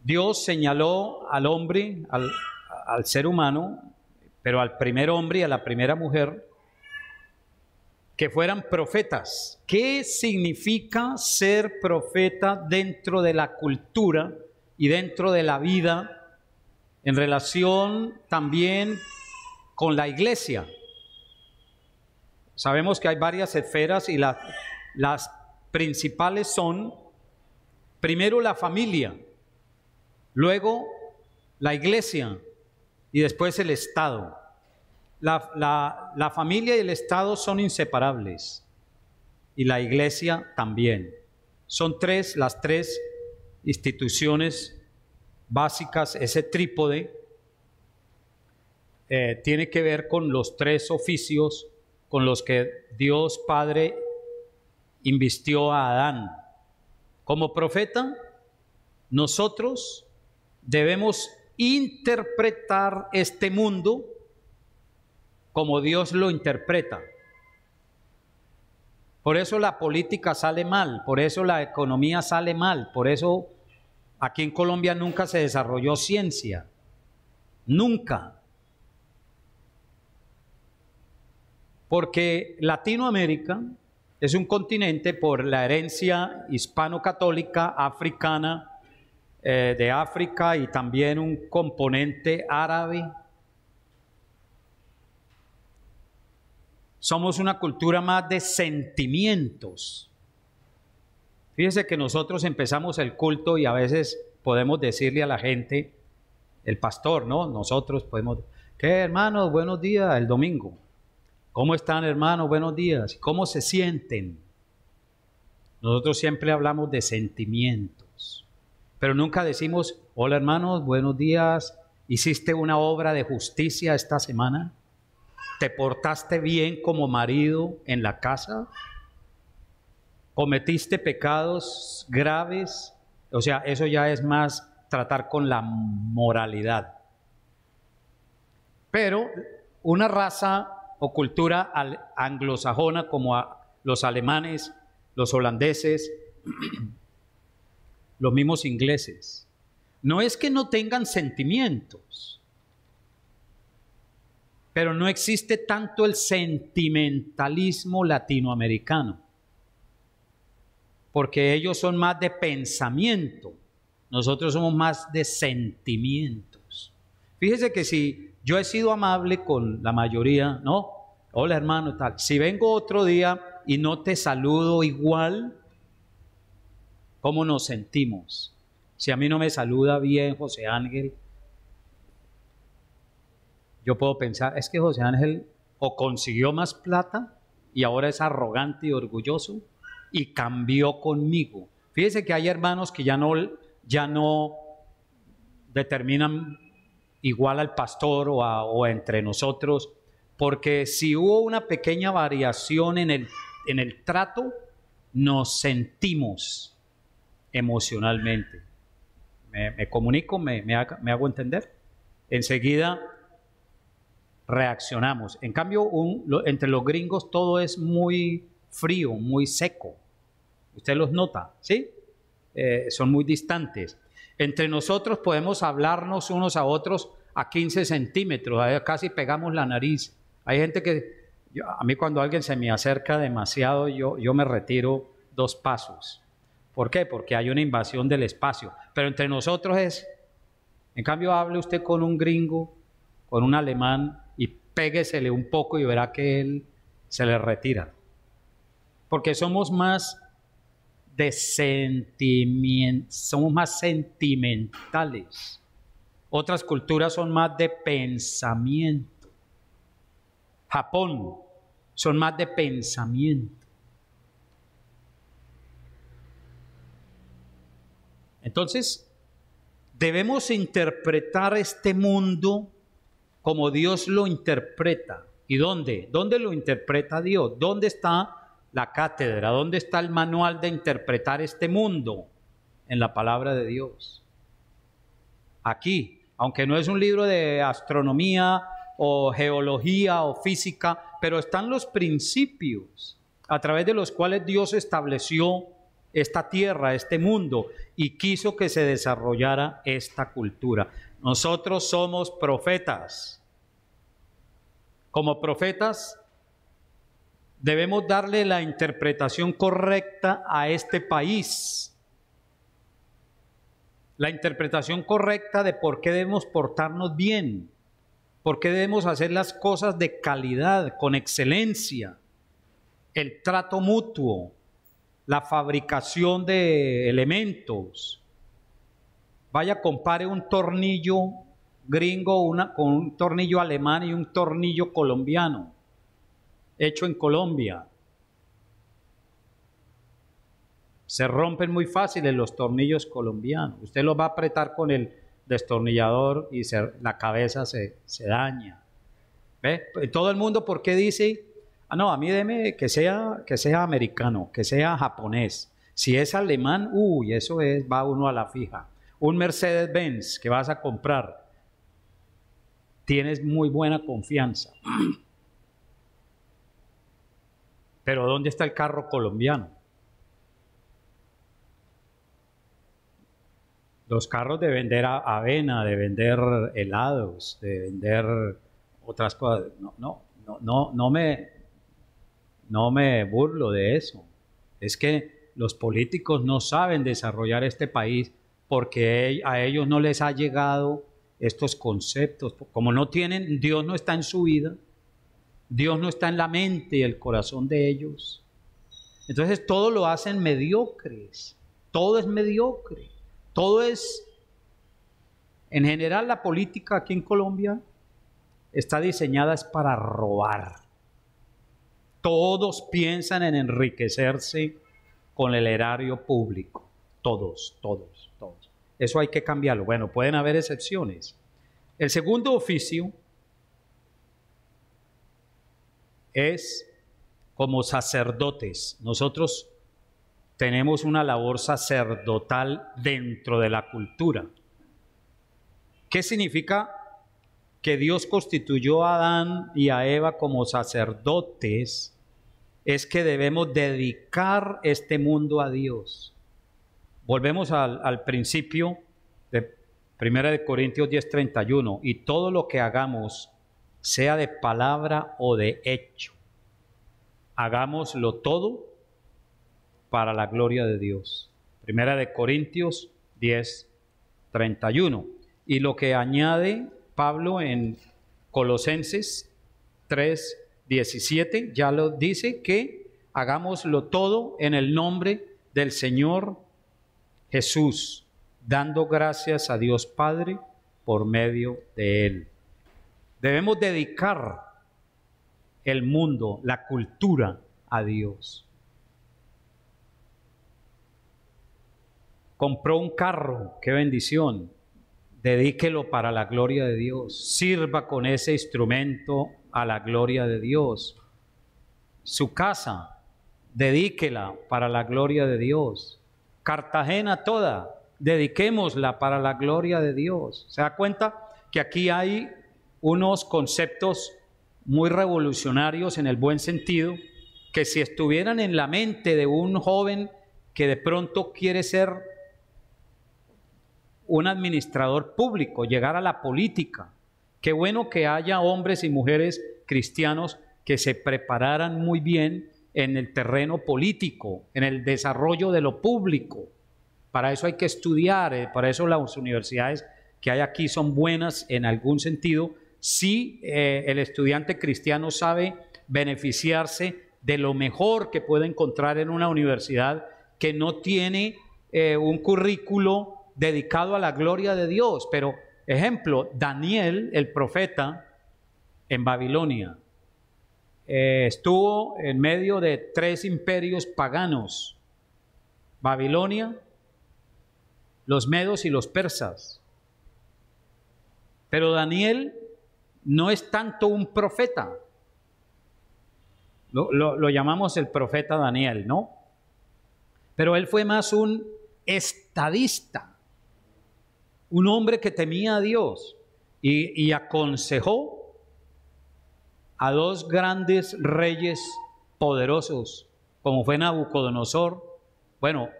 Dios señaló al hombre, al ser humano, pero al primer hombre y a la primera mujer, que fueran profetas. ¿Qué significa ser profeta dentro de la cultura y dentro de la vida en relación también con la iglesia? Sabemos que hay varias esferas y las principales son, primero la familia, luego la iglesia y después el Estado. La familia y el Estado son inseparables y la iglesia también. Son las 3 instituciones básicas. Ese trípode tiene que ver con los 3 oficios con los que Dios Padre invistió a Adán. Como profeta, nosotros debemos interpretar este mundo como Dios lo interpreta. Por eso la política sale mal, por eso la economía sale mal, por eso aquí en Colombia nunca se desarrolló ciencia, nunca. Porque Latinoamérica es un continente por la herencia hispano-católica africana, de África, y también un componente árabe. Somos una cultura más de sentimientos. Fíjese que nosotros empezamos el culto y a veces podemos decirle a la gente, el pastor, ¿no? Nosotros podemos, ¿qué hermanos? Buenos días, el domingo. ¿Cómo están, hermanos? Buenos días. ¿Cómo se sienten? Nosotros siempre hablamos de sentimientos, pero nunca decimos, hola hermanos, buenos días. ¿Hiciste una obra de justicia esta semana? ¿Te portaste bien como marido en la casa? ¿Cometiste pecados graves? O sea, eso ya es más tratar con la moralidad. Pero una raza o cultura anglosajona como los alemanes, los holandeses, los mismos ingleses, no es que no tengan sentimientos, pero no existe tanto el sentimentalismo latinoamericano, porque ellos son más de pensamiento, nosotros somos más de sentimientos. Fíjese que si yo he sido amable con la mayoría, ¿no? Hola hermano, tal. Si vengo otro día y no te saludo igual, ¿cómo nos sentimos? Si a mí no me saluda bien José Ángel, yo puedo pensar, es que José Ángel o consiguió más plata y ahora es arrogante y orgulloso y cambió conmigo. Fíjese que hay hermanos que ya no determinan igual al pastor o entre nosotros, porque si hubo una pequeña variación en el trato, nos sentimos emocionalmente. Me comunico, me hago entender. Enseguida reaccionamos. En cambio, entre los gringos todo es muy frío, muy seco. Usted los nota, ¿sí? Son muy distantes. Entre nosotros podemos hablarnos unos a otros a 15 centímetros, casi pegamos la nariz. Hay gente que, a mí cuando alguien se me acerca demasiado, yo me retiro 2 pasos. ¿Por qué? Porque hay una invasión del espacio. Pero entre nosotros en cambio, hable usted con un gringo, con un alemán, y péguesele un poco y verá que él se le retira. Porque somos más de somos más sentimentales. Otras culturas son más de pensamiento. Japón son más de pensamiento. Entonces, debemos interpretar este mundo como Dios lo interpreta. ¿Y dónde? ¿Dónde lo interpreta Dios? ¿Dónde está la cátedra? ¿Dónde está el manual de interpretar este mundo? En la palabra de Dios. Aquí, aunque no es un libro de astronomía o geología o física, pero están los principios a través de los cuales Dios estableció esta tierra, este mundo, y quiso que se desarrollara esta cultura. Nosotros somos profetas. Como profetas debemos darle la interpretación correcta a este país. La interpretación correcta de por qué debemos portarnos bien, por qué debemos hacer las cosas de calidad, con excelencia, el trato mutuo, la fabricación de elementos. Vaya, compare un tornillo gringo con un tornillo alemán y un tornillo colombiano, hecho en Colombia. Se rompen muy fáciles los tornillos colombianos. Usted los va a apretar con el destornillador y la cabeza se daña. ¿Ve? Todo el mundo, ¿por qué dice? No, a mí deme que sea americano, que sea japonés. Si es alemán, eso va uno a la fija. Un Mercedes-Benz que vas a comprar, tienes muy buena confianza. Pero ¿dónde está el carro colombiano? Los carros de vender avena, de vender helados, de vender otras cosas. No me burlo de eso. Es que los políticos no saben desarrollar este país porque a ellos no les ha llegado estos conceptos. Como no tienen, Dios no está en su vida, Dios no está en la mente y el corazón de ellos. Entonces todo lo hacen mediocres. Todo es mediocre. Todo es, en general, la política aquí en Colombia está diseñada es para robar. Todos piensan en enriquecerse con el erario público. Todos. Eso hay que cambiarlo. Bueno, pueden haber excepciones. El segundo oficio es como sacerdotes. Nosotros tenemos una labor sacerdotal dentro de la cultura. ¿Qué significa que Dios constituyó a Adán y a Eva como sacerdotes? Es que debemos dedicar este mundo a Dios. Volvemos al principio de 1 Corintios 10:31. Y todo lo que hagamos, sea de palabra o de hecho, hagámoslo todo para la gloria de Dios. 1 Corintios 10:31. Y lo que añade Pablo en Colosenses 3:17, ya lo dice, que hagámoslo todo en el nombre del Señor Jesús, dando gracias a Dios Padre por medio de Él. Debemos dedicar el mundo, la cultura, a Dios. Compró un carro, qué bendición. Dedíquelo para la gloria de Dios. Sirva con ese instrumento a la gloria de Dios. Su casa, dedíquela para la gloria de Dios. Cartagena toda, dediquémosla para la gloria de Dios. ¿Se da cuenta que aquí hay unos conceptos muy revolucionarios en el buen sentido, que si estuvieran en la mente de un joven que de pronto quiere ser un administrador público, llegar a la política? Qué bueno que haya hombres y mujeres cristianos que se prepararan muy bien en el terreno político, en el desarrollo de lo público. Para eso hay que estudiar, para eso las universidades que hay aquí son buenas en algún sentido, si el estudiante cristiano sabe beneficiarse de lo mejor que puede encontrar en una universidad que no tiene un currículo dedicado a la gloria de Dios. Pero, ejemplo, Daniel, el profeta, en Babilonia, estuvo en medio de 3 imperios paganos: Babilonia, los medos y los persas. Pero Daniel no es tanto un profeta. Lo llamamos el profeta Daniel, ¿no? Pero él fue más un estadista, un hombre que temía a Dios y aconsejó a 2 grandes reyes poderosos, como fue Nabucodonosor. Bueno,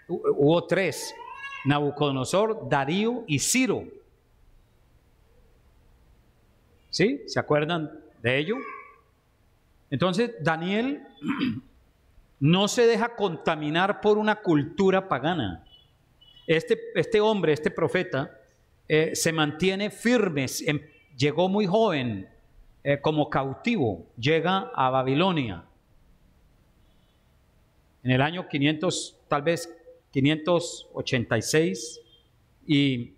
hubo 3: Nabucodonosor, Darío y Ciro. ¿Sí? ¿Se acuerdan de ello? Entonces, Daniel no se deja contaminar por una cultura pagana. Este hombre, este profeta, se mantiene firme. Llegó muy joven como cautivo, llega a Babilonia en el año 500, tal vez 586, y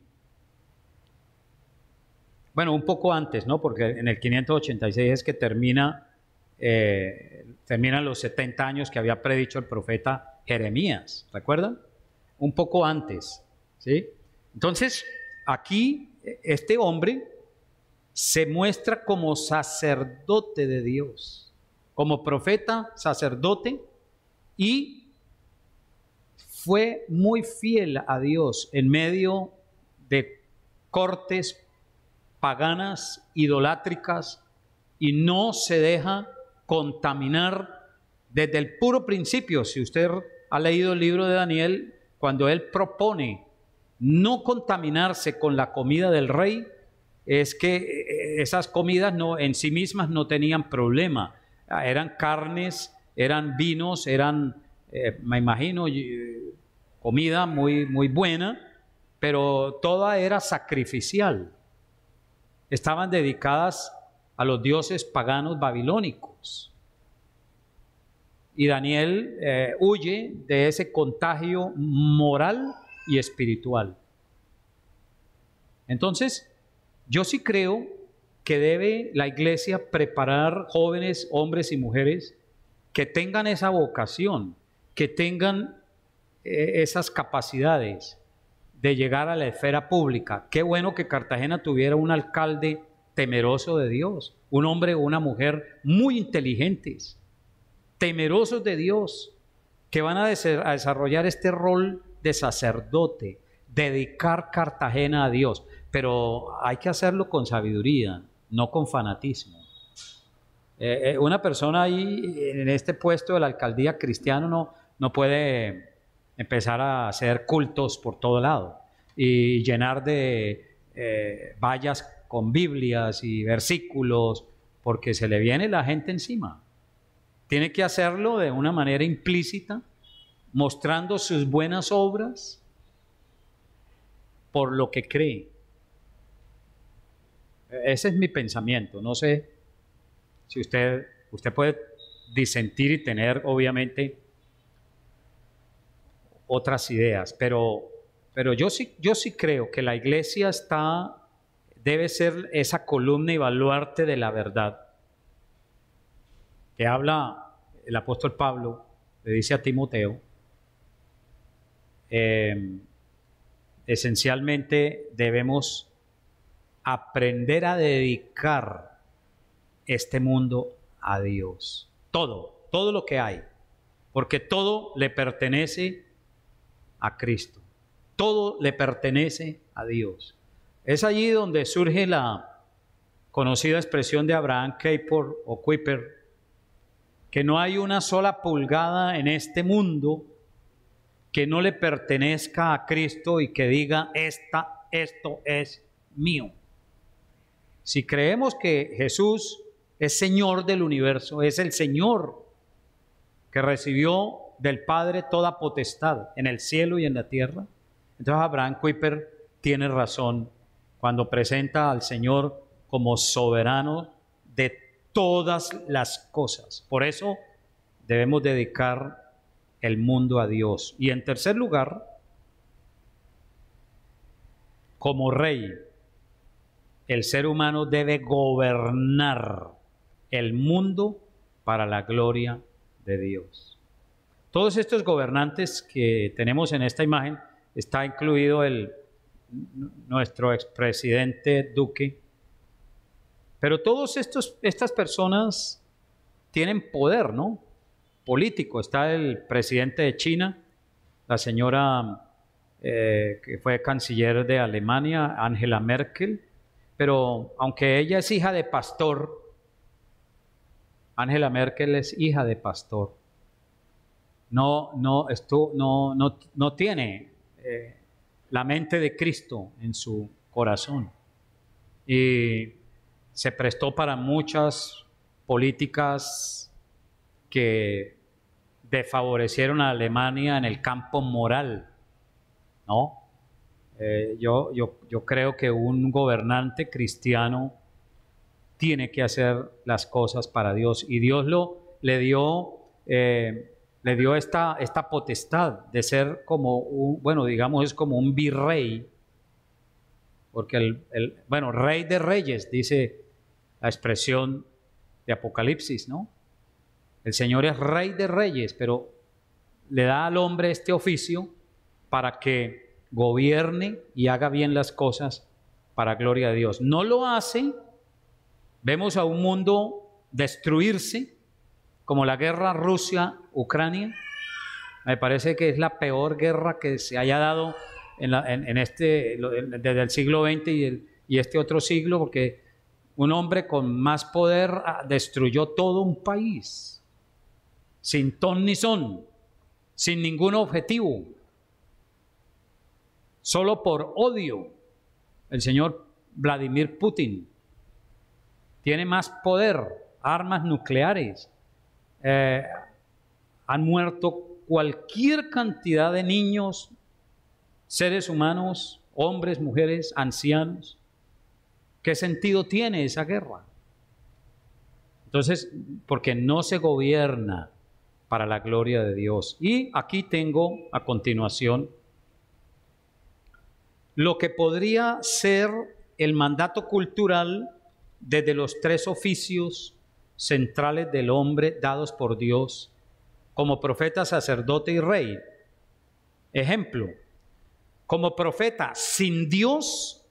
bueno, un poco antes, ¿no? Porque en el 586 es que terminan los 70 años que había predicho el profeta Jeremías, ¿recuerdan? Un poco antes, ¿sí? Entonces, aquí este hombre se muestra como sacerdote de Dios, como profeta, sacerdote, y fue muy fiel a Dios en medio de cortes paganas, idolátricas, y no se deja contaminar desde el puro principio, si usted ha leído el libro de Daniel, cuando él propone no contaminarse con la comida del rey, es que esas comidas no, en sí mismas no tenían problema. Eran carnes, eran vinos, eran, me imagino, comida muy, muy buena, pero toda era sacrificial. Estaban dedicadas a los dioses paganos babilónicos. Y Daniel huye de ese contagio moral y espiritual. Entonces, yo sí creo que debe la iglesia preparar jóvenes, hombres y mujeres que tengan esa vocación, que tengan esas capacidades de llegar a la esfera pública. Qué bueno que Cartagena tuviera un alcalde temeroso de Dios, un hombre o una mujer muy inteligentes, temerosos de Dios, que van a desarrollar este rol de sacerdote, dedicar Cartagena a Dios, pero hay que hacerlo con sabiduría, no con fanatismo. Una persona ahí en este puesto de la alcaldía cristiano no puede empezar a hacer cultos por todo lado y llenar de vallas con Biblias y versículos, porque se le viene la gente encima. Tiene que hacerlo de una manera implícita, mostrando sus buenas obras por lo que cree. Ese es mi pensamiento. No sé si usted puede disentir y tener, obviamente, otras ideas, pero yo sí creo que la iglesia debe ser esa columna y baluarte de la verdad. Que habla el apóstol Pablo, le dice a Timoteo, esencialmente debemos aprender a dedicar este mundo a Dios. Todo lo que hay, porque todo le pertenece a Cristo. Todo le pertenece a Dios. Es allí donde surge la conocida expresión de Abraham Kuyper, que no hay una sola pulgada en este mundo que no le pertenezca a Cristo y que diga, esto es mío. Si creemos que Jesús es Señor del universo, es el Señor que recibió del Padre toda potestad en el cielo y en la tierra, entonces Abraham Kuyper tiene razón cuando presenta al Señor como soberano de todas las cosas. Por eso debemos dedicar el mundo a Dios. Y en tercer lugar, como rey, el ser humano debe gobernar el mundo para la gloria de Dios. Todos estos gobernantes que tenemos en esta imagen, está incluido nuestro expresidente Duque, pero todas estas personas tienen poder, ¿no? Político. Está el presidente de China, la señora que fue canciller de Alemania, Angela Merkel, pero aunque ella es hija de pastor, Angela Merkel es hija de pastor, no tiene la mente de Cristo en su corazón y se prestó para muchas políticas que desfavorecieron a Alemania en el campo moral, ¿no? Yo creo que un gobernante cristiano tiene que hacer las cosas para Dios, y Dios le dio esta potestad de ser como es como un virrey, porque rey de reyes, dice la expresión de Apocalipsis, ¿no? El Señor es rey de reyes, pero le da al hombre este oficio para que gobierne y haga bien las cosas para gloria de Dios. No lo hace, vemos a un mundo destruirse, como la guerra Rusia-Ucrania. Me parece que es la peor guerra que se haya dado desde el siglo XX y este otro siglo, porque un hombre con más poder destruyó todo un país. sin ton ni son, sin ningún objetivo, solo por odio. El señor Vladimir Putin tiene más poder, armas nucleares, han muerto cualquier cantidad de niños, seres humanos, hombres, mujeres, ancianos. ¿Qué sentido tiene esa guerra? Entonces, porque no se gobierna para la gloria de Dios. Y aquí tengo a continuación lo que podría ser el mandato cultural desde los tres oficios centrales del hombre dados por Dios como profeta, sacerdote y rey. Ejemplo, como profeta sin Dios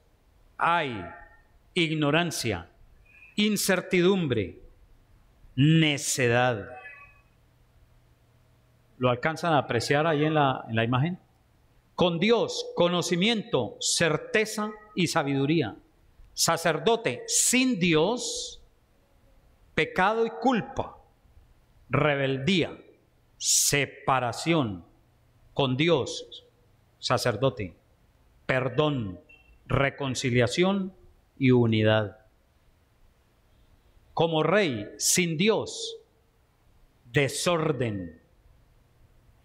hay ignorancia, incertidumbre, necedad. ¿Lo alcanzan a apreciar ahí en la imagen? Con Dios, conocimiento, certeza y sabiduría. Sacerdote sin Dios, pecado y culpa, rebeldía, separación. Con Dios, sacerdote, perdón, reconciliación y unidad. Como rey sin Dios, desorden,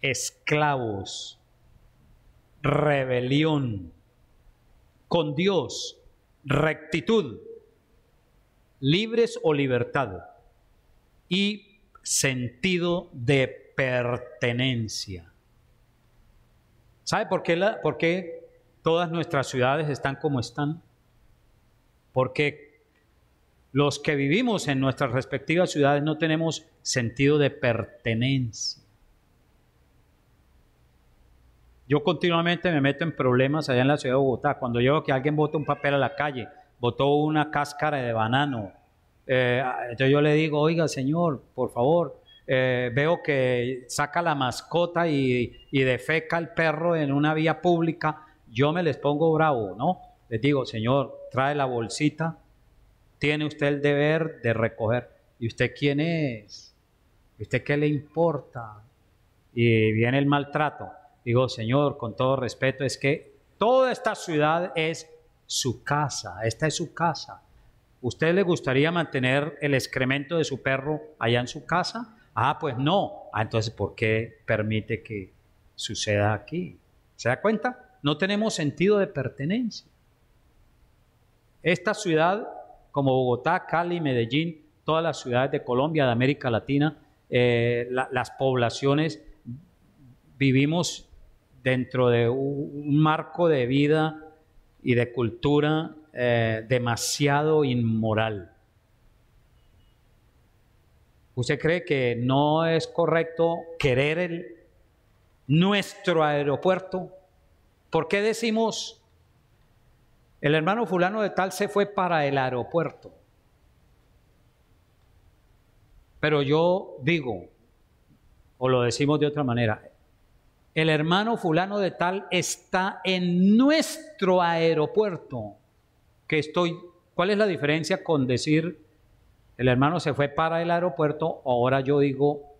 esclavos, rebelión. Con Dios, rectitud, libres o libertad y sentido de pertenencia. ¿Sabe por qué todas nuestras ciudades están como están? Porque los que vivimos en nuestras respectivas ciudades no tenemos sentido de pertenencia. Yo continuamente me meto en problemas allá en la ciudad de Bogotá. Cuando yo veo que alguien bota un papel a la calle, botó una cáscara de banano, entonces yo le digo, oiga señor, por favor, veo que saca la mascota y defeca el perro en una vía pública, yo me les pongo bravo, ¿no? Les digo, señor, trae la bolsita, tiene usted el deber de recoger. ¿Y usted quién es? ¿Y usted qué le importa? Y viene el maltrato. Digo, señor, con todo respeto, es que toda esta ciudad es su casa, esta es su casa. ¿Usted le gustaría mantener el excremento de su perro allá en su casa? Ah, pues no. Ah, entonces, ¿por qué permite que suceda aquí? ¿Se da cuenta? No tenemos sentido de pertenencia. Esta ciudad, como Bogotá, Cali, Medellín, todas las ciudades de Colombia, de América Latina, las poblaciones, vivimos dentro de un marco de vida y de cultura demasiado inmoral. ¿Usted cree que no es correcto querer nuestro aeropuerto? ¿Por qué decimos, el hermano fulano de tal se fue para el aeropuerto? Pero yo digo, o lo decimos de otra manera, el hermano fulano de tal está en nuestro aeropuerto. ¿Cuál es la diferencia con decir el hermano se fue para el aeropuerto? Ahora yo digo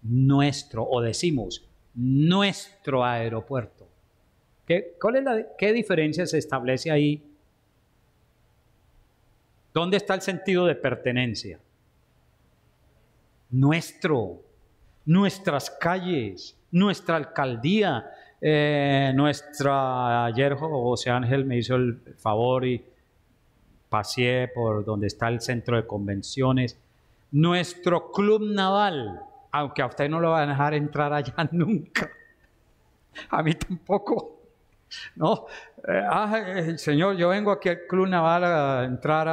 nuestro, o decimos nuestro aeropuerto. ¿Qué diferencia se establece ahí? ¿Dónde está el sentido de pertenencia? Nuestras calles, nuestra alcaldía, ayer José Ángel me hizo el favor y paseé por donde está el centro de convenciones, nuestro club naval, aunque a usted no lo van a dejar entrar allá nunca, a mí tampoco. No, señor, yo vengo aquí al Club Naval a entrar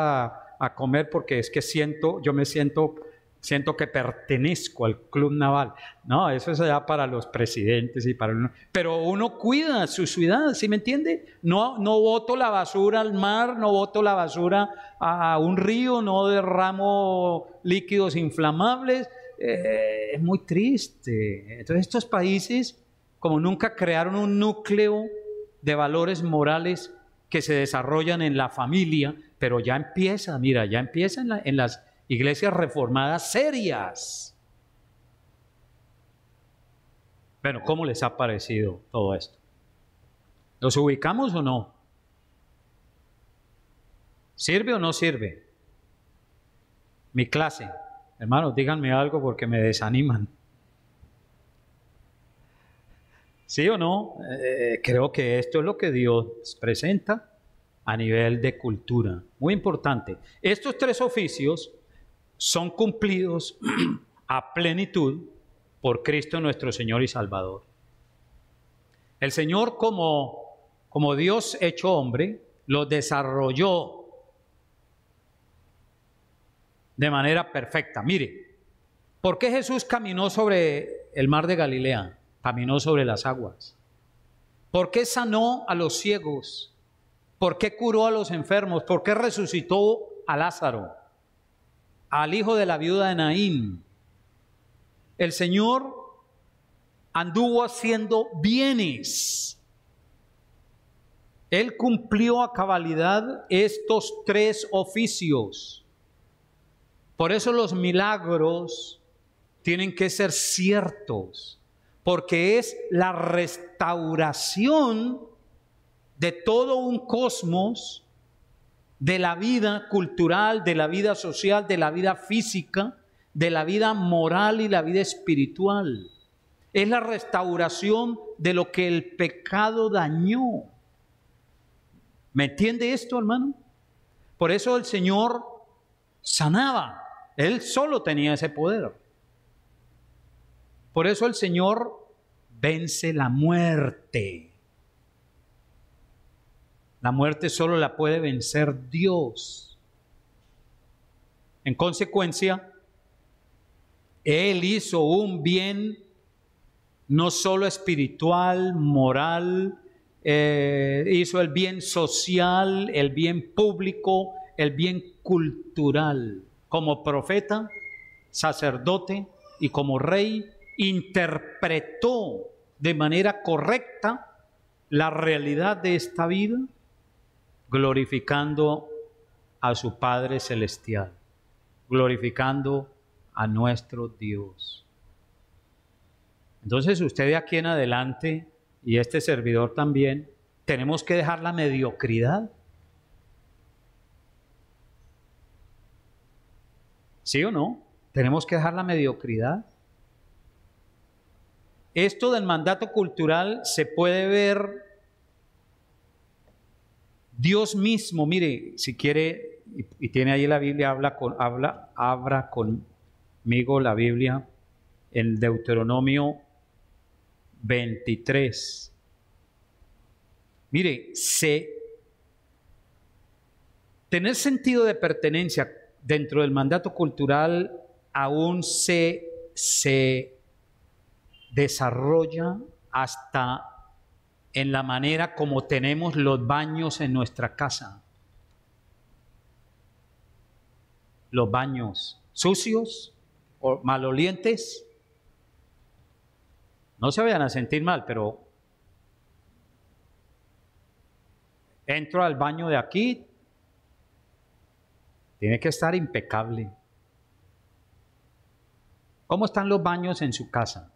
a comer porque es que siento que pertenezco al Club Naval. No, eso es allá para los presidentes y para pero uno cuida su ciudad, ¿sí me entiende? No boto la basura al mar, no boto la basura a un río, no derramo líquidos inflamables. Es muy triste. Entonces estos países, como nunca crearon un núcleo de valores morales que se desarrollan en la familia, pero ya empieza en las iglesias reformadas serias. Bueno, ¿cómo les ha parecido todo esto? ¿Los ubicamos o no? ¿Sirve o no sirve? Mi clase. Hermanos, díganme algo porque me desaniman. ¿Sí o no? Creo que esto es lo que Dios presenta a nivel de cultura. Muy importante. Estos tres oficios son cumplidos a plenitud por Cristo nuestro Señor y Salvador. El Señor como Dios hecho hombre, lo desarrolló de manera perfecta. Mire, ¿por qué Jesús caminó sobre el mar de Galilea? Caminó sobre las aguas. ¿Por qué sanó a los ciegos? ¿Por qué curó a los enfermos? ¿Por qué resucitó a Lázaro? Al hijo de la viuda de Naín. El Señor anduvo haciendo bienes. Él cumplió a cabalidad estos tres oficios. Por eso los milagros tienen que ser ciertos, porque es la restauración de todo un cosmos, de la vida cultural, de la vida social, de la vida física, de la vida moral y la vida espiritual. Es la restauración de lo que el pecado dañó. ¿Me entiende esto, hermano? Por eso el Señor sanaba. Él solo tenía ese poder. Por eso el Señor vence la muerte. La muerte solo la puede vencer Dios. En consecuencia, Él hizo un bien no solo espiritual, moral, hizo el bien social, el bien público, el bien cultural. Como profeta, sacerdote y como rey, interpretó de manera correcta la realidad de esta vida, glorificando a su Padre Celestial, glorificando a nuestro Dios. Entonces usted de aquí en adelante, y este servidor también, tenemos que dejar la mediocridad. ¿Sí o no? Tenemos que dejar la mediocridad. Esto del mandato cultural se puede ver Dios mismo. Mire, si quiere, y tiene ahí la Biblia, abra conmigo la Biblia en Deuteronomio 23. Mire, tener sentido de pertenencia dentro del mandato cultural aún se desarrolla hasta en la manera como tenemos los baños en nuestra casa. Los baños sucios o malolientes. No se vayan a sentir mal, pero entro al baño de aquí, tiene que estar impecable. ¿Cómo están los baños en su casa?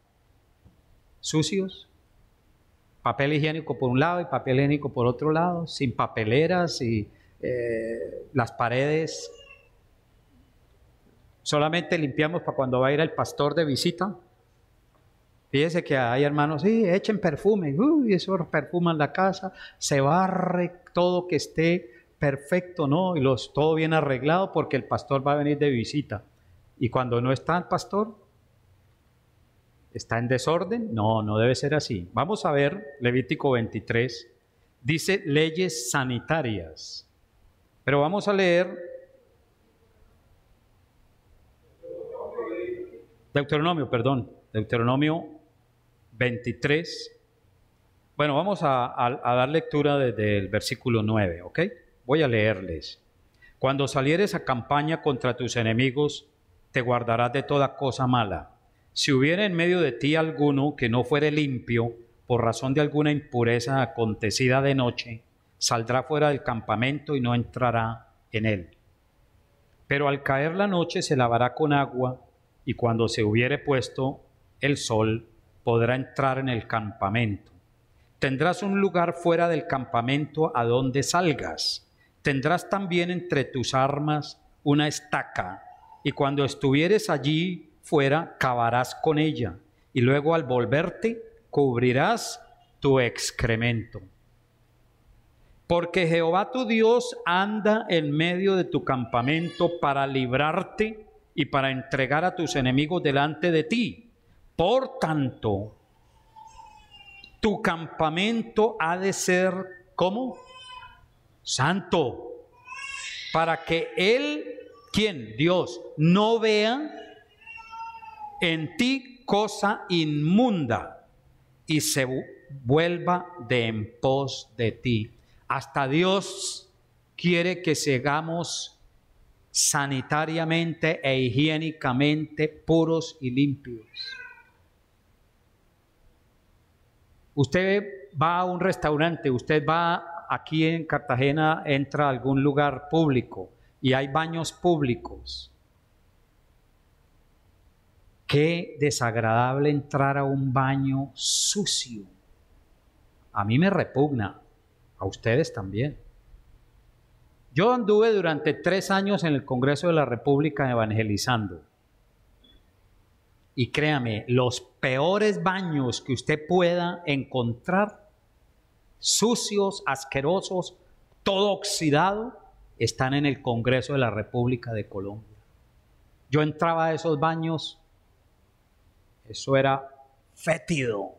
¿Sucios? Papel higiénico por un lado y papel higiénico por otro lado, sin papeleras y las paredes. Solamente limpiamos para cuando va a ir el pastor de visita. Fíjese que hay hermanos, sí, echen perfume, y eso perfuman la casa, se barre todo que esté perfecto, ¿no? Y todo bien arreglado porque el pastor va a venir de visita. Y cuando no está el pastor, ¿está en desorden? No, no debe ser así. Vamos a ver Levítico 23, dice leyes sanitarias. Pero vamos a leer Deuteronomio 23. Bueno, vamos a dar lectura desde el versículo 9, ¿ok? Voy a leerles. Cuando salieres a campaña contra tus enemigos, te guardarás de toda cosa mala. Si hubiera en medio de ti alguno que no fuere limpio por razón de alguna impureza acontecida de noche, saldrá fuera del campamento y no entrará en él. Pero al caer la noche se lavará con agua, y cuando se hubiere puesto el sol, podrá entrar en el campamento. Tendrás un lugar fuera del campamento a donde salgas. Tendrás también entre tus armas una estaca, y cuando estuvieres allí fuera, cavarás con ella, y luego al volverte, cubrirás tu excremento. Porque Jehová tu Dios anda en medio de tu campamento para librarte y para entregar a tus enemigos delante de ti. Por tanto, tu campamento ha de ser, ¿cómo? Santo, para que Él, ¿quién? Dios, no vea en ti cosa inmunda y se vuelva de en pos de ti. Hasta Dios quiere que sigamos sanitariamente e higiénicamente puros y limpios. Usted va a un restaurante, usted va aquí en Cartagena, entra a algún lugar público y hay baños públicos. Qué desagradable entrar a un baño sucio. A mí me repugna, a ustedes también. Yo anduve durante 3 años en el Congreso de la República evangelizando. Y créame, los peores baños que usted pueda encontrar, sucios, asquerosos, todo oxidado, están en el Congreso de la República de Colombia. Yo entraba a esos baños, eso era fétido.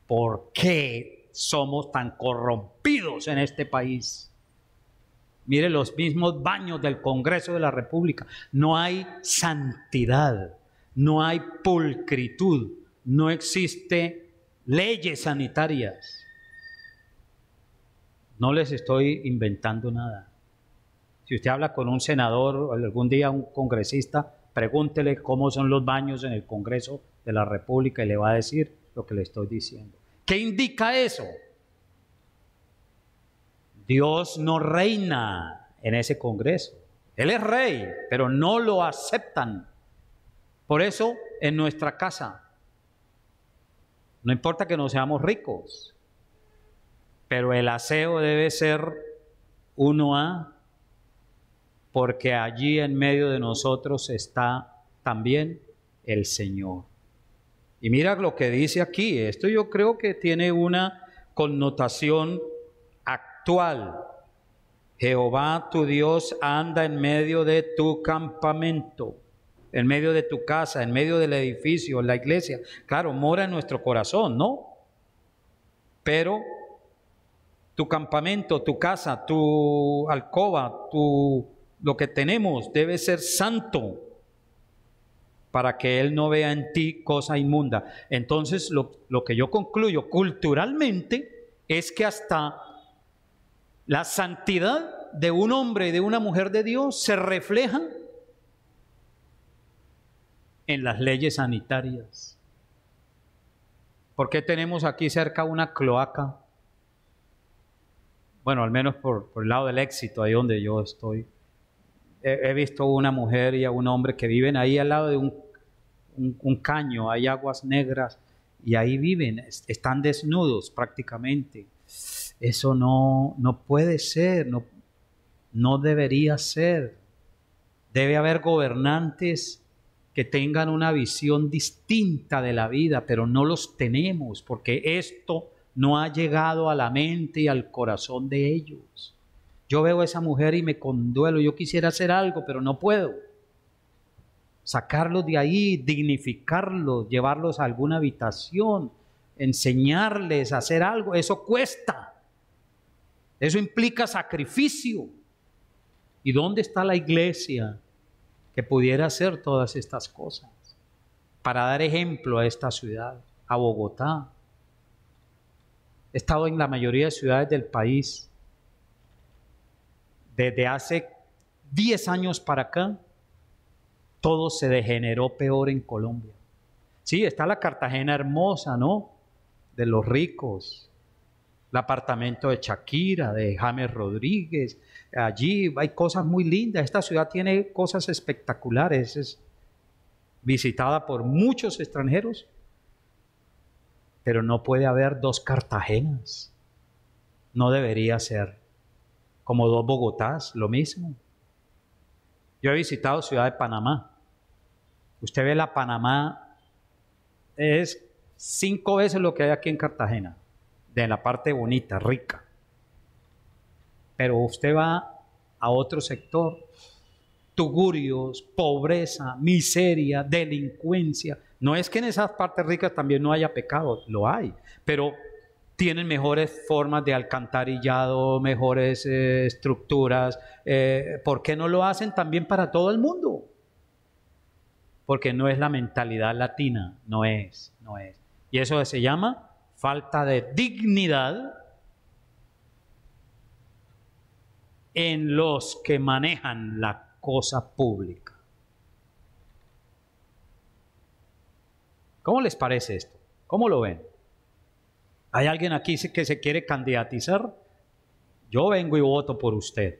¿Por qué somos tan corrompidos en este país? Mire los mismos baños del Congreso de la República. No hay santidad, no hay pulcritud, no existe leyes sanitarias. No les estoy inventando nada. Si usted habla con un senador o algún día un congresista, pregúntele cómo son los baños en el Congreso de la República y le va a decir lo que le estoy diciendo. ¿Qué indica eso? Dios no reina en ese Congreso. Él es rey, pero no lo aceptan. Por eso, en nuestra casa, no importa que no seamos ricos, pero el aseo debe ser 1A, porque allí en medio de nosotros está también el Señor. Y mira lo que dice aquí, esto yo creo que tiene una connotación actual. Jehová tu Dios anda en medio de tu campamento, en medio de tu casa, en medio del edificio, en la iglesia. Claro, mora en nuestro corazón, ¿no? Pero tu campamento, tu casa, tu alcoba, lo que tenemos debe ser santo, para que Él no vea en ti cosa inmunda. Entonces, lo que yo concluyo culturalmente es que hasta la santidad de un hombre y de una mujer de Dios se refleja en las leyes sanitarias. ¿Por qué tenemos aquí cerca una cloaca? Bueno, al menos por el lado del Éxito, ahí donde yo estoy. He visto una mujer y a un hombre que viven ahí al lado de un caño, hay aguas negras, y ahí viven, están desnudos prácticamente. Eso no puede ser, no debería ser. Debe haber gobernantes que tengan una visión distinta de la vida, pero no los tenemos, porque esto no ha llegado a la mente y al corazón de ellos. Yo veo a esa mujer y me conduelo, yo quisiera hacer algo, pero no puedo. Sacarlos de ahí, dignificarlos, llevarlos a alguna habitación, enseñarles a hacer algo, eso cuesta. Eso implica sacrificio. ¿Y dónde está la iglesia que pudiera hacer todas estas cosas? Para dar ejemplo a esta ciudad, a Bogotá. He estado en la mayoría de ciudades del país. Desde hace 10 años para acá, todo se degeneró peor en Colombia. Sí, está la Cartagena hermosa, ¿no? De los ricos. El apartamento de Shakira, de James Rodríguez. Allí hay cosas muy lindas. Esta ciudad tiene cosas espectaculares. Es visitada por muchos extranjeros. pero no puede haber dos Cartagenas. No debería ser. Como dos Bogotás, lo mismo. Yo he visitado Ciudad de Panamá. Usted ve la Panamá, es 5 veces lo que hay aquí en Cartagena, de la parte bonita, rica. Pero usted va a otro sector, tugurios, pobreza, miseria, delincuencia. No es que en esas partes ricas también no haya pecado, lo hay, pero tienen mejores formas de alcantarillado, mejores estructuras. ¿Por qué no lo hacen también para todo el mundo? Porque no es la mentalidad latina, no es. Y eso se llama falta de dignidad en los que manejan la cosa pública. ¿Cómo les parece esto? ¿Cómo lo ven? ¿Hay alguien aquí que se quiere candidatizar? Yo vengo y voto por usted.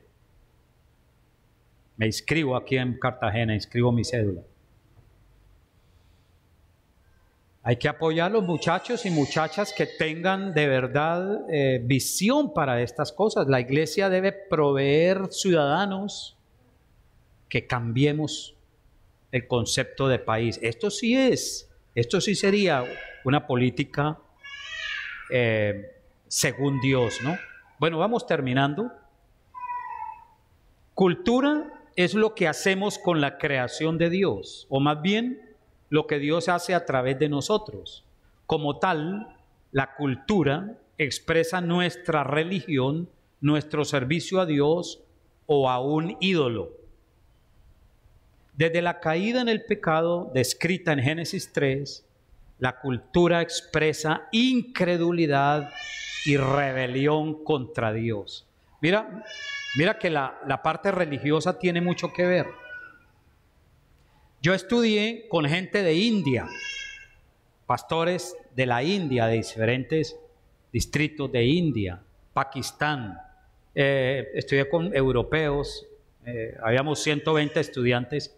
Me inscribo aquí en Cartagena, inscribo mi cédula. Hay que apoyar a los muchachos y muchachas que tengan de verdad visión para estas cosas. La iglesia debe proveer ciudadanos que cambiemos el concepto de país. Esto sí sería una política según Dios, ¿no? Bueno, vamos terminando. Cultura es lo que hacemos con la creación de Dios, o más bien lo que Dios hace a través de nosotros. Como tal, la cultura expresa nuestra religión, nuestro servicio a Dios o a un ídolo. Desde la caída en el pecado descrita en Génesis 3, la cultura expresa incredulidad y rebelión contra Dios. Mira que la parte religiosa tiene mucho que ver. Yo estudié con gente de India, pastores de la India, de diferentes distritos de India, Pakistán. Estudié con europeos, habíamos 120 estudiantes.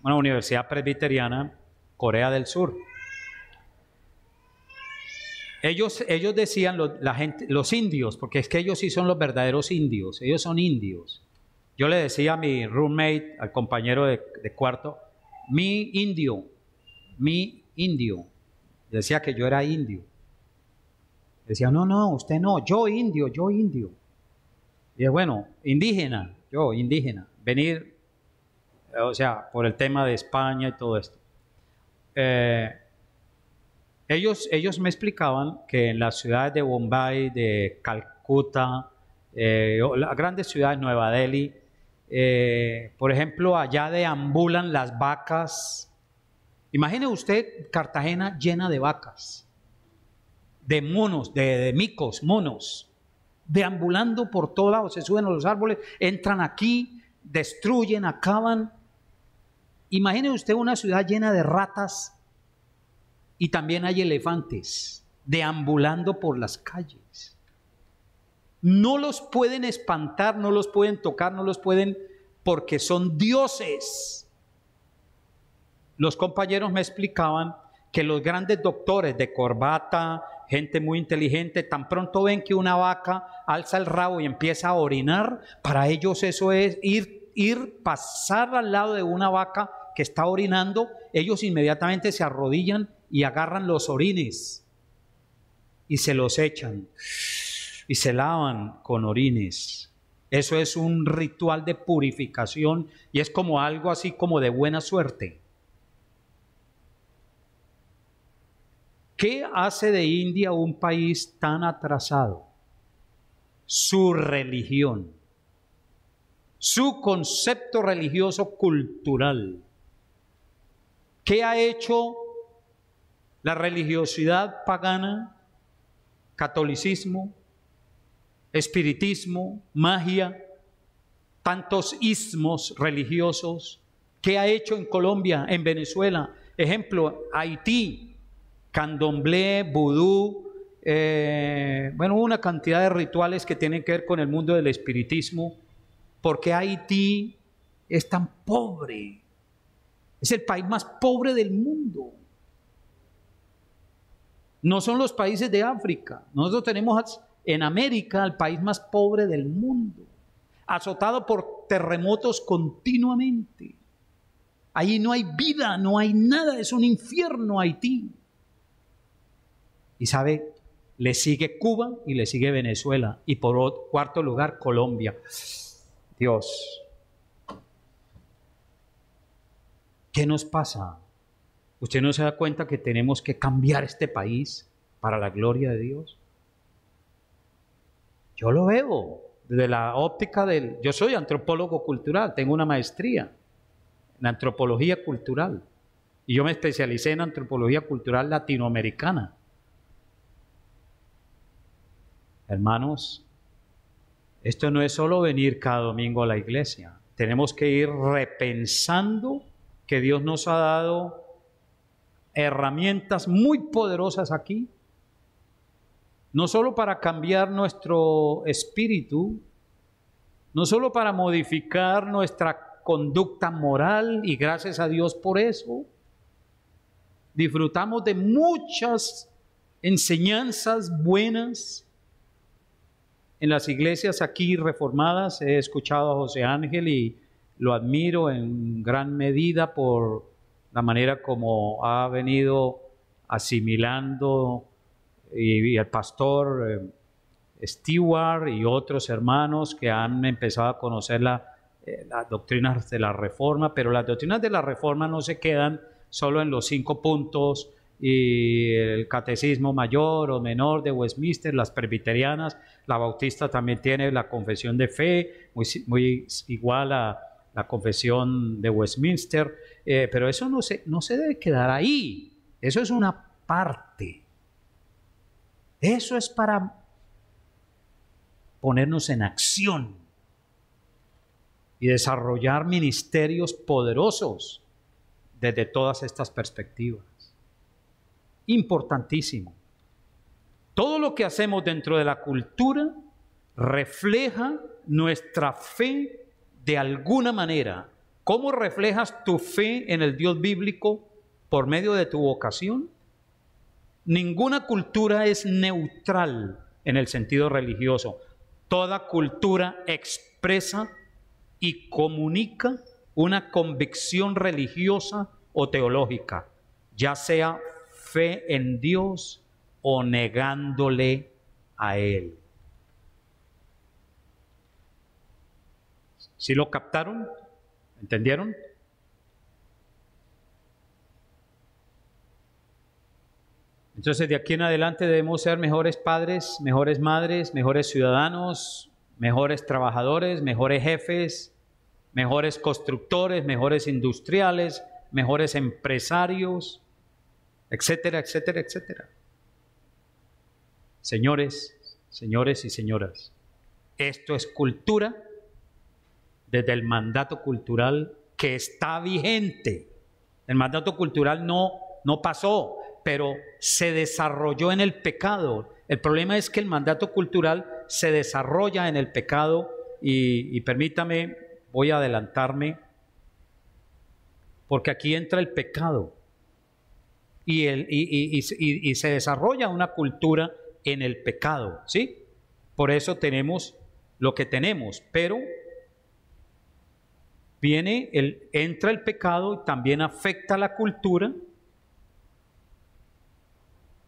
Una universidad presbiteriana, Corea del Sur. Ellos decían, los indios, porque es que ellos sí son los verdaderos indios, ellos son indios. Yo le decía a mi roommate, al compañero de cuarto, mi indio. Decía que yo era indio. Decía, no, usted no, yo indio. Y bueno, indígena, yo indígena, venir, o sea, por el tema de España y todo esto. Ellos me explicaban que en las ciudades de Bombay, de Calcuta, las grandes ciudades, Nueva Delhi, por ejemplo, allá deambulan las vacas. Imagine usted Cartagena llena de vacas, de monos, de micos, monos, deambulando por todos lados, se suben a los árboles, entran aquí, destruyen, acaban. Imagine usted una ciudad llena de ratas y también hay elefantes deambulando por las calles. No los pueden espantar, no los pueden tocar, no los pueden, porque son dioses. Los compañeros me explicaban que los grandes doctores de corbata, gente muy inteligente, tan pronto ven que una vaca alza el rabo y empieza a orinar, para ellos eso es pasar al lado de una vaca que está orinando, ellos inmediatamente se arrodillan y agarran los orines y se los echan y se lavan con orines. Eso es un ritual de purificación y es como algo así como de buena suerte. ¿Qué hace de India un país tan atrasado? Su religión, su concepto religioso cultural. ¿Qué ha hecho la religiosidad pagana, catolicismo, espiritismo, magia, tantos ismos religiosos? ¿Qué ha hecho en Colombia, en Venezuela? Ejemplo, Haití, candomblé, vudú, una cantidad de rituales que tienen que ver con el mundo del espiritismo. ¿Por qué Haití es tan pobre? Es el país más pobre del mundo. No son los países de África. Nosotros tenemos en América el país más pobre del mundo, azotado por terremotos continuamente. Allí no hay vida, no hay nada, es un infierno Haití. Y sabe, le sigue Cuba y le sigue Venezuela. Y por cuarto lugar, Colombia. Dios, ¿qué nos pasa? ¿Usted no se da cuenta que tenemos que cambiar este país para la gloria de Dios? Yo lo veo desde la óptica del... Yo soy antropólogo cultural, tengo una maestría en antropología cultural. Y yo me especialicé en antropología cultural latinoamericana. Hermanos, esto no es solo venir cada domingo a la iglesia. Tenemos que ir repensando que Dios nos ha dado herramientas muy poderosas aquí, no solo para cambiar nuestro espíritu, no solo para modificar nuestra conducta moral, y gracias a Dios por eso, disfrutamos de muchas enseñanzas buenas en las iglesias aquí reformadas. He escuchado a José Ángel y lo admiro en gran medida por la manera como ha venido asimilando, y el pastor Stewart y otros hermanos que han empezado a conocer las doctrinas de la Reforma, pero las doctrinas de la Reforma no se quedan solo en los 5 puntos y el catecismo mayor o menor de Westminster, las presbiterianas, la bautista también tiene la confesión de fe, muy igual a la confesión de Westminster, pero eso no se debe quedar ahí, eso es una parte. Eso es para ponernos en acción y desarrollar ministerios poderosos desde todas estas perspectivas. Importantísimo. Todo lo que hacemos dentro de la cultura refleja nuestra fe de alguna manera. ¿Cómo reflejas tu fe en el Dios bíblico? Por medio de tu vocación. Ninguna cultura es neutral en el sentido religioso. Toda cultura expresa y comunica una convicción religiosa o teológica, ya sea fe en Dios o negándole a Él. ¿Sí lo captaron? ¿Entendieron? Entonces, de aquí en adelante debemos ser mejores padres, mejores madres, mejores ciudadanos, mejores trabajadores, mejores jefes, mejores constructores, mejores industriales, mejores empresarios, etcétera, etcétera, etcétera. Señores y señoras, esto es cultura desde el mandato cultural que está vigente. El mandato cultural no pasó, pero se desarrolló en el pecado. El problema es que el mandato cultural se desarrolla en el pecado y permítame, voy a adelantarme, porque aquí entra el pecado y se desarrolla una cultura en el pecado, ¿sí? Por eso tenemos lo que tenemos, pero entra el pecado y también afecta la cultura.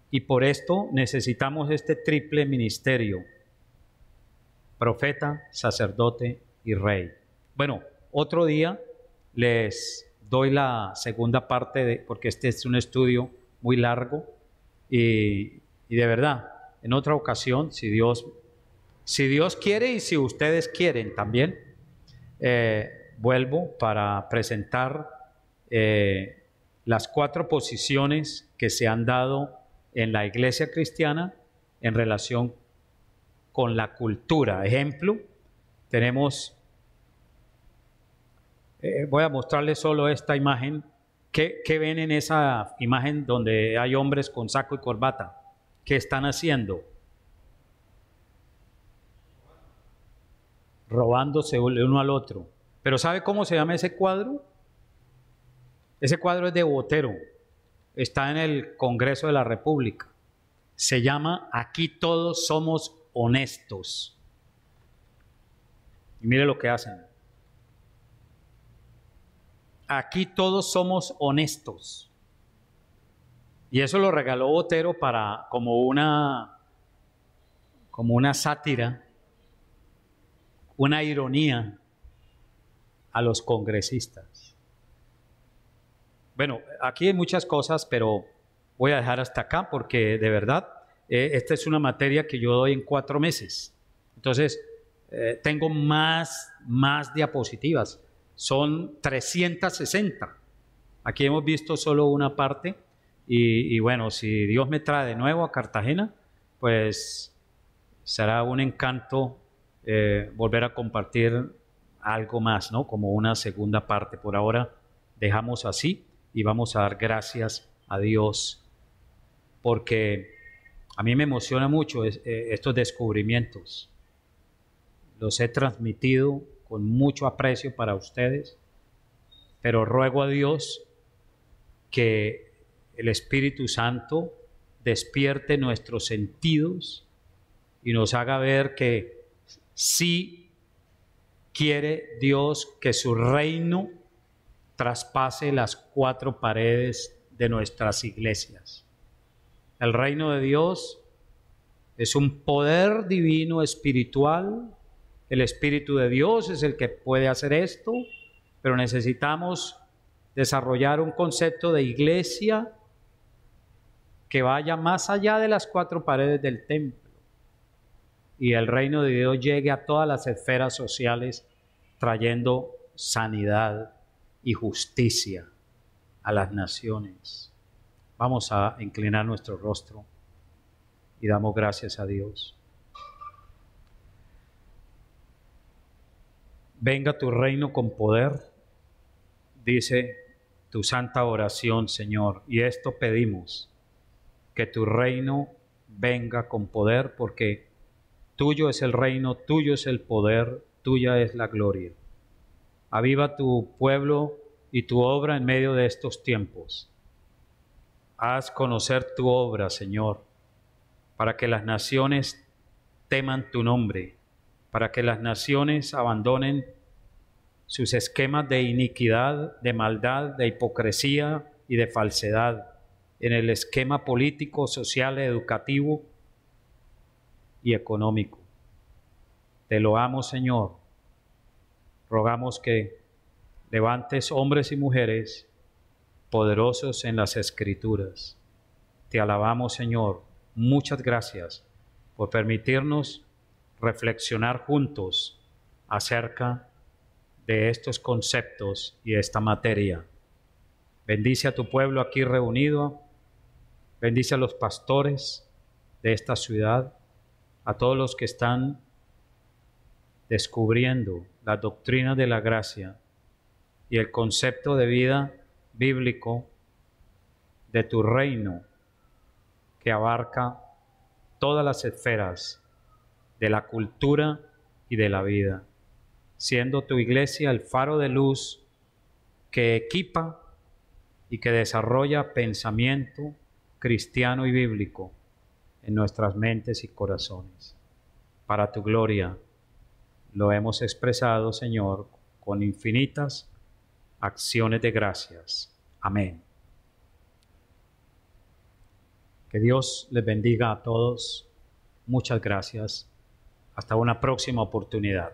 Y por esto necesitamos este triple ministerio: profeta, sacerdote y rey. Bueno, otro día les doy la segunda parte, porque este es un estudio muy largo y de verdad, en otra ocasión, si Dios quiere y si ustedes quieren también, vuelvo para presentar las 4 posiciones que se han dado en la iglesia cristiana en relación con la cultura. Ejemplo, tenemos, voy a mostrarles solo esta imagen. ¿Qué ven en esa imagen donde hay hombres con saco y corbata? ¿Qué están haciendo? Robándose el uno al otro. ¿Pero sabe cómo se llama ese cuadro? Ese cuadro es de Botero. Está en el Congreso de la República. Se llama Aquí todos somos honestos. Y mire lo que hacen. Aquí todos somos honestos. Y eso lo regaló Botero para como una sátira, una ironía a los congresistas. Bueno, aquí hay muchas cosas, pero voy a dejar hasta acá porque de verdad esta es una materia que yo doy en 4 meses. Entonces, tengo más diapositivas. Son 360. Aquí hemos visto solo una parte y bueno, si Dios me trae de nuevo a Cartagena, pues será un encanto volver a compartir algo más, ¿no? Como una segunda parte. Por ahora dejamos así y vamos a dar gracias a Dios porque a mí me emociona mucho estos descubrimientos. Los he transmitido con mucho aprecio para ustedes, pero ruego a Dios que el Espíritu Santo despierte nuestros sentidos y nos haga ver que sí quiere Dios que su reino traspase las 4 paredes de nuestras iglesias. El reino de Dios es un poder divino espiritual. El Espíritu de Dios es el que puede hacer esto, pero necesitamos desarrollar un concepto de iglesia que vaya más allá de las 4 paredes del templo y el reino de Dios llegue a todas las esferas sociales trayendo sanidad y justicia a las naciones. Vamos a inclinar nuestro rostro y damos gracias a Dios. Venga tu reino con poder, dice tu santa oración, Señor, y esto pedimos, que tu reino venga con poder, porque tuyo es el reino, tuyo es el poder, tuya es la gloria. Aviva tu pueblo y tu obra en medio de estos tiempos. Haz conocer tu obra, Señor, para que las naciones teman tu nombre, para que las naciones abandonen sus esquemas de iniquidad, de maldad, de hipocresía y de falsedad en el esquema político, social, educativo y económico. Te loamos, Señor. Rogamos que levantes hombres y mujeres poderosos en las Escrituras. Te alabamos, Señor. Muchas gracias por permitirnos reflexionar juntos acerca de estos conceptos y esta materia. Bendice a tu pueblo aquí reunido. Bendice a los pastores de esta ciudad, a todos los que están descubriendo la doctrina de la gracia y el concepto de vida bíblico de tu reino que abarca todas las esferas de la cultura y de la vida, siendo tu iglesia el faro de luz que equipa y que desarrolla pensamiento cristiano y bíblico en nuestras mentes y corazones. Para tu gloria lo hemos expresado, Señor, con infinitas acciones de gracias. Amén. Que Dios les bendiga a todos. Muchas gracias. Hasta una próxima oportunidad.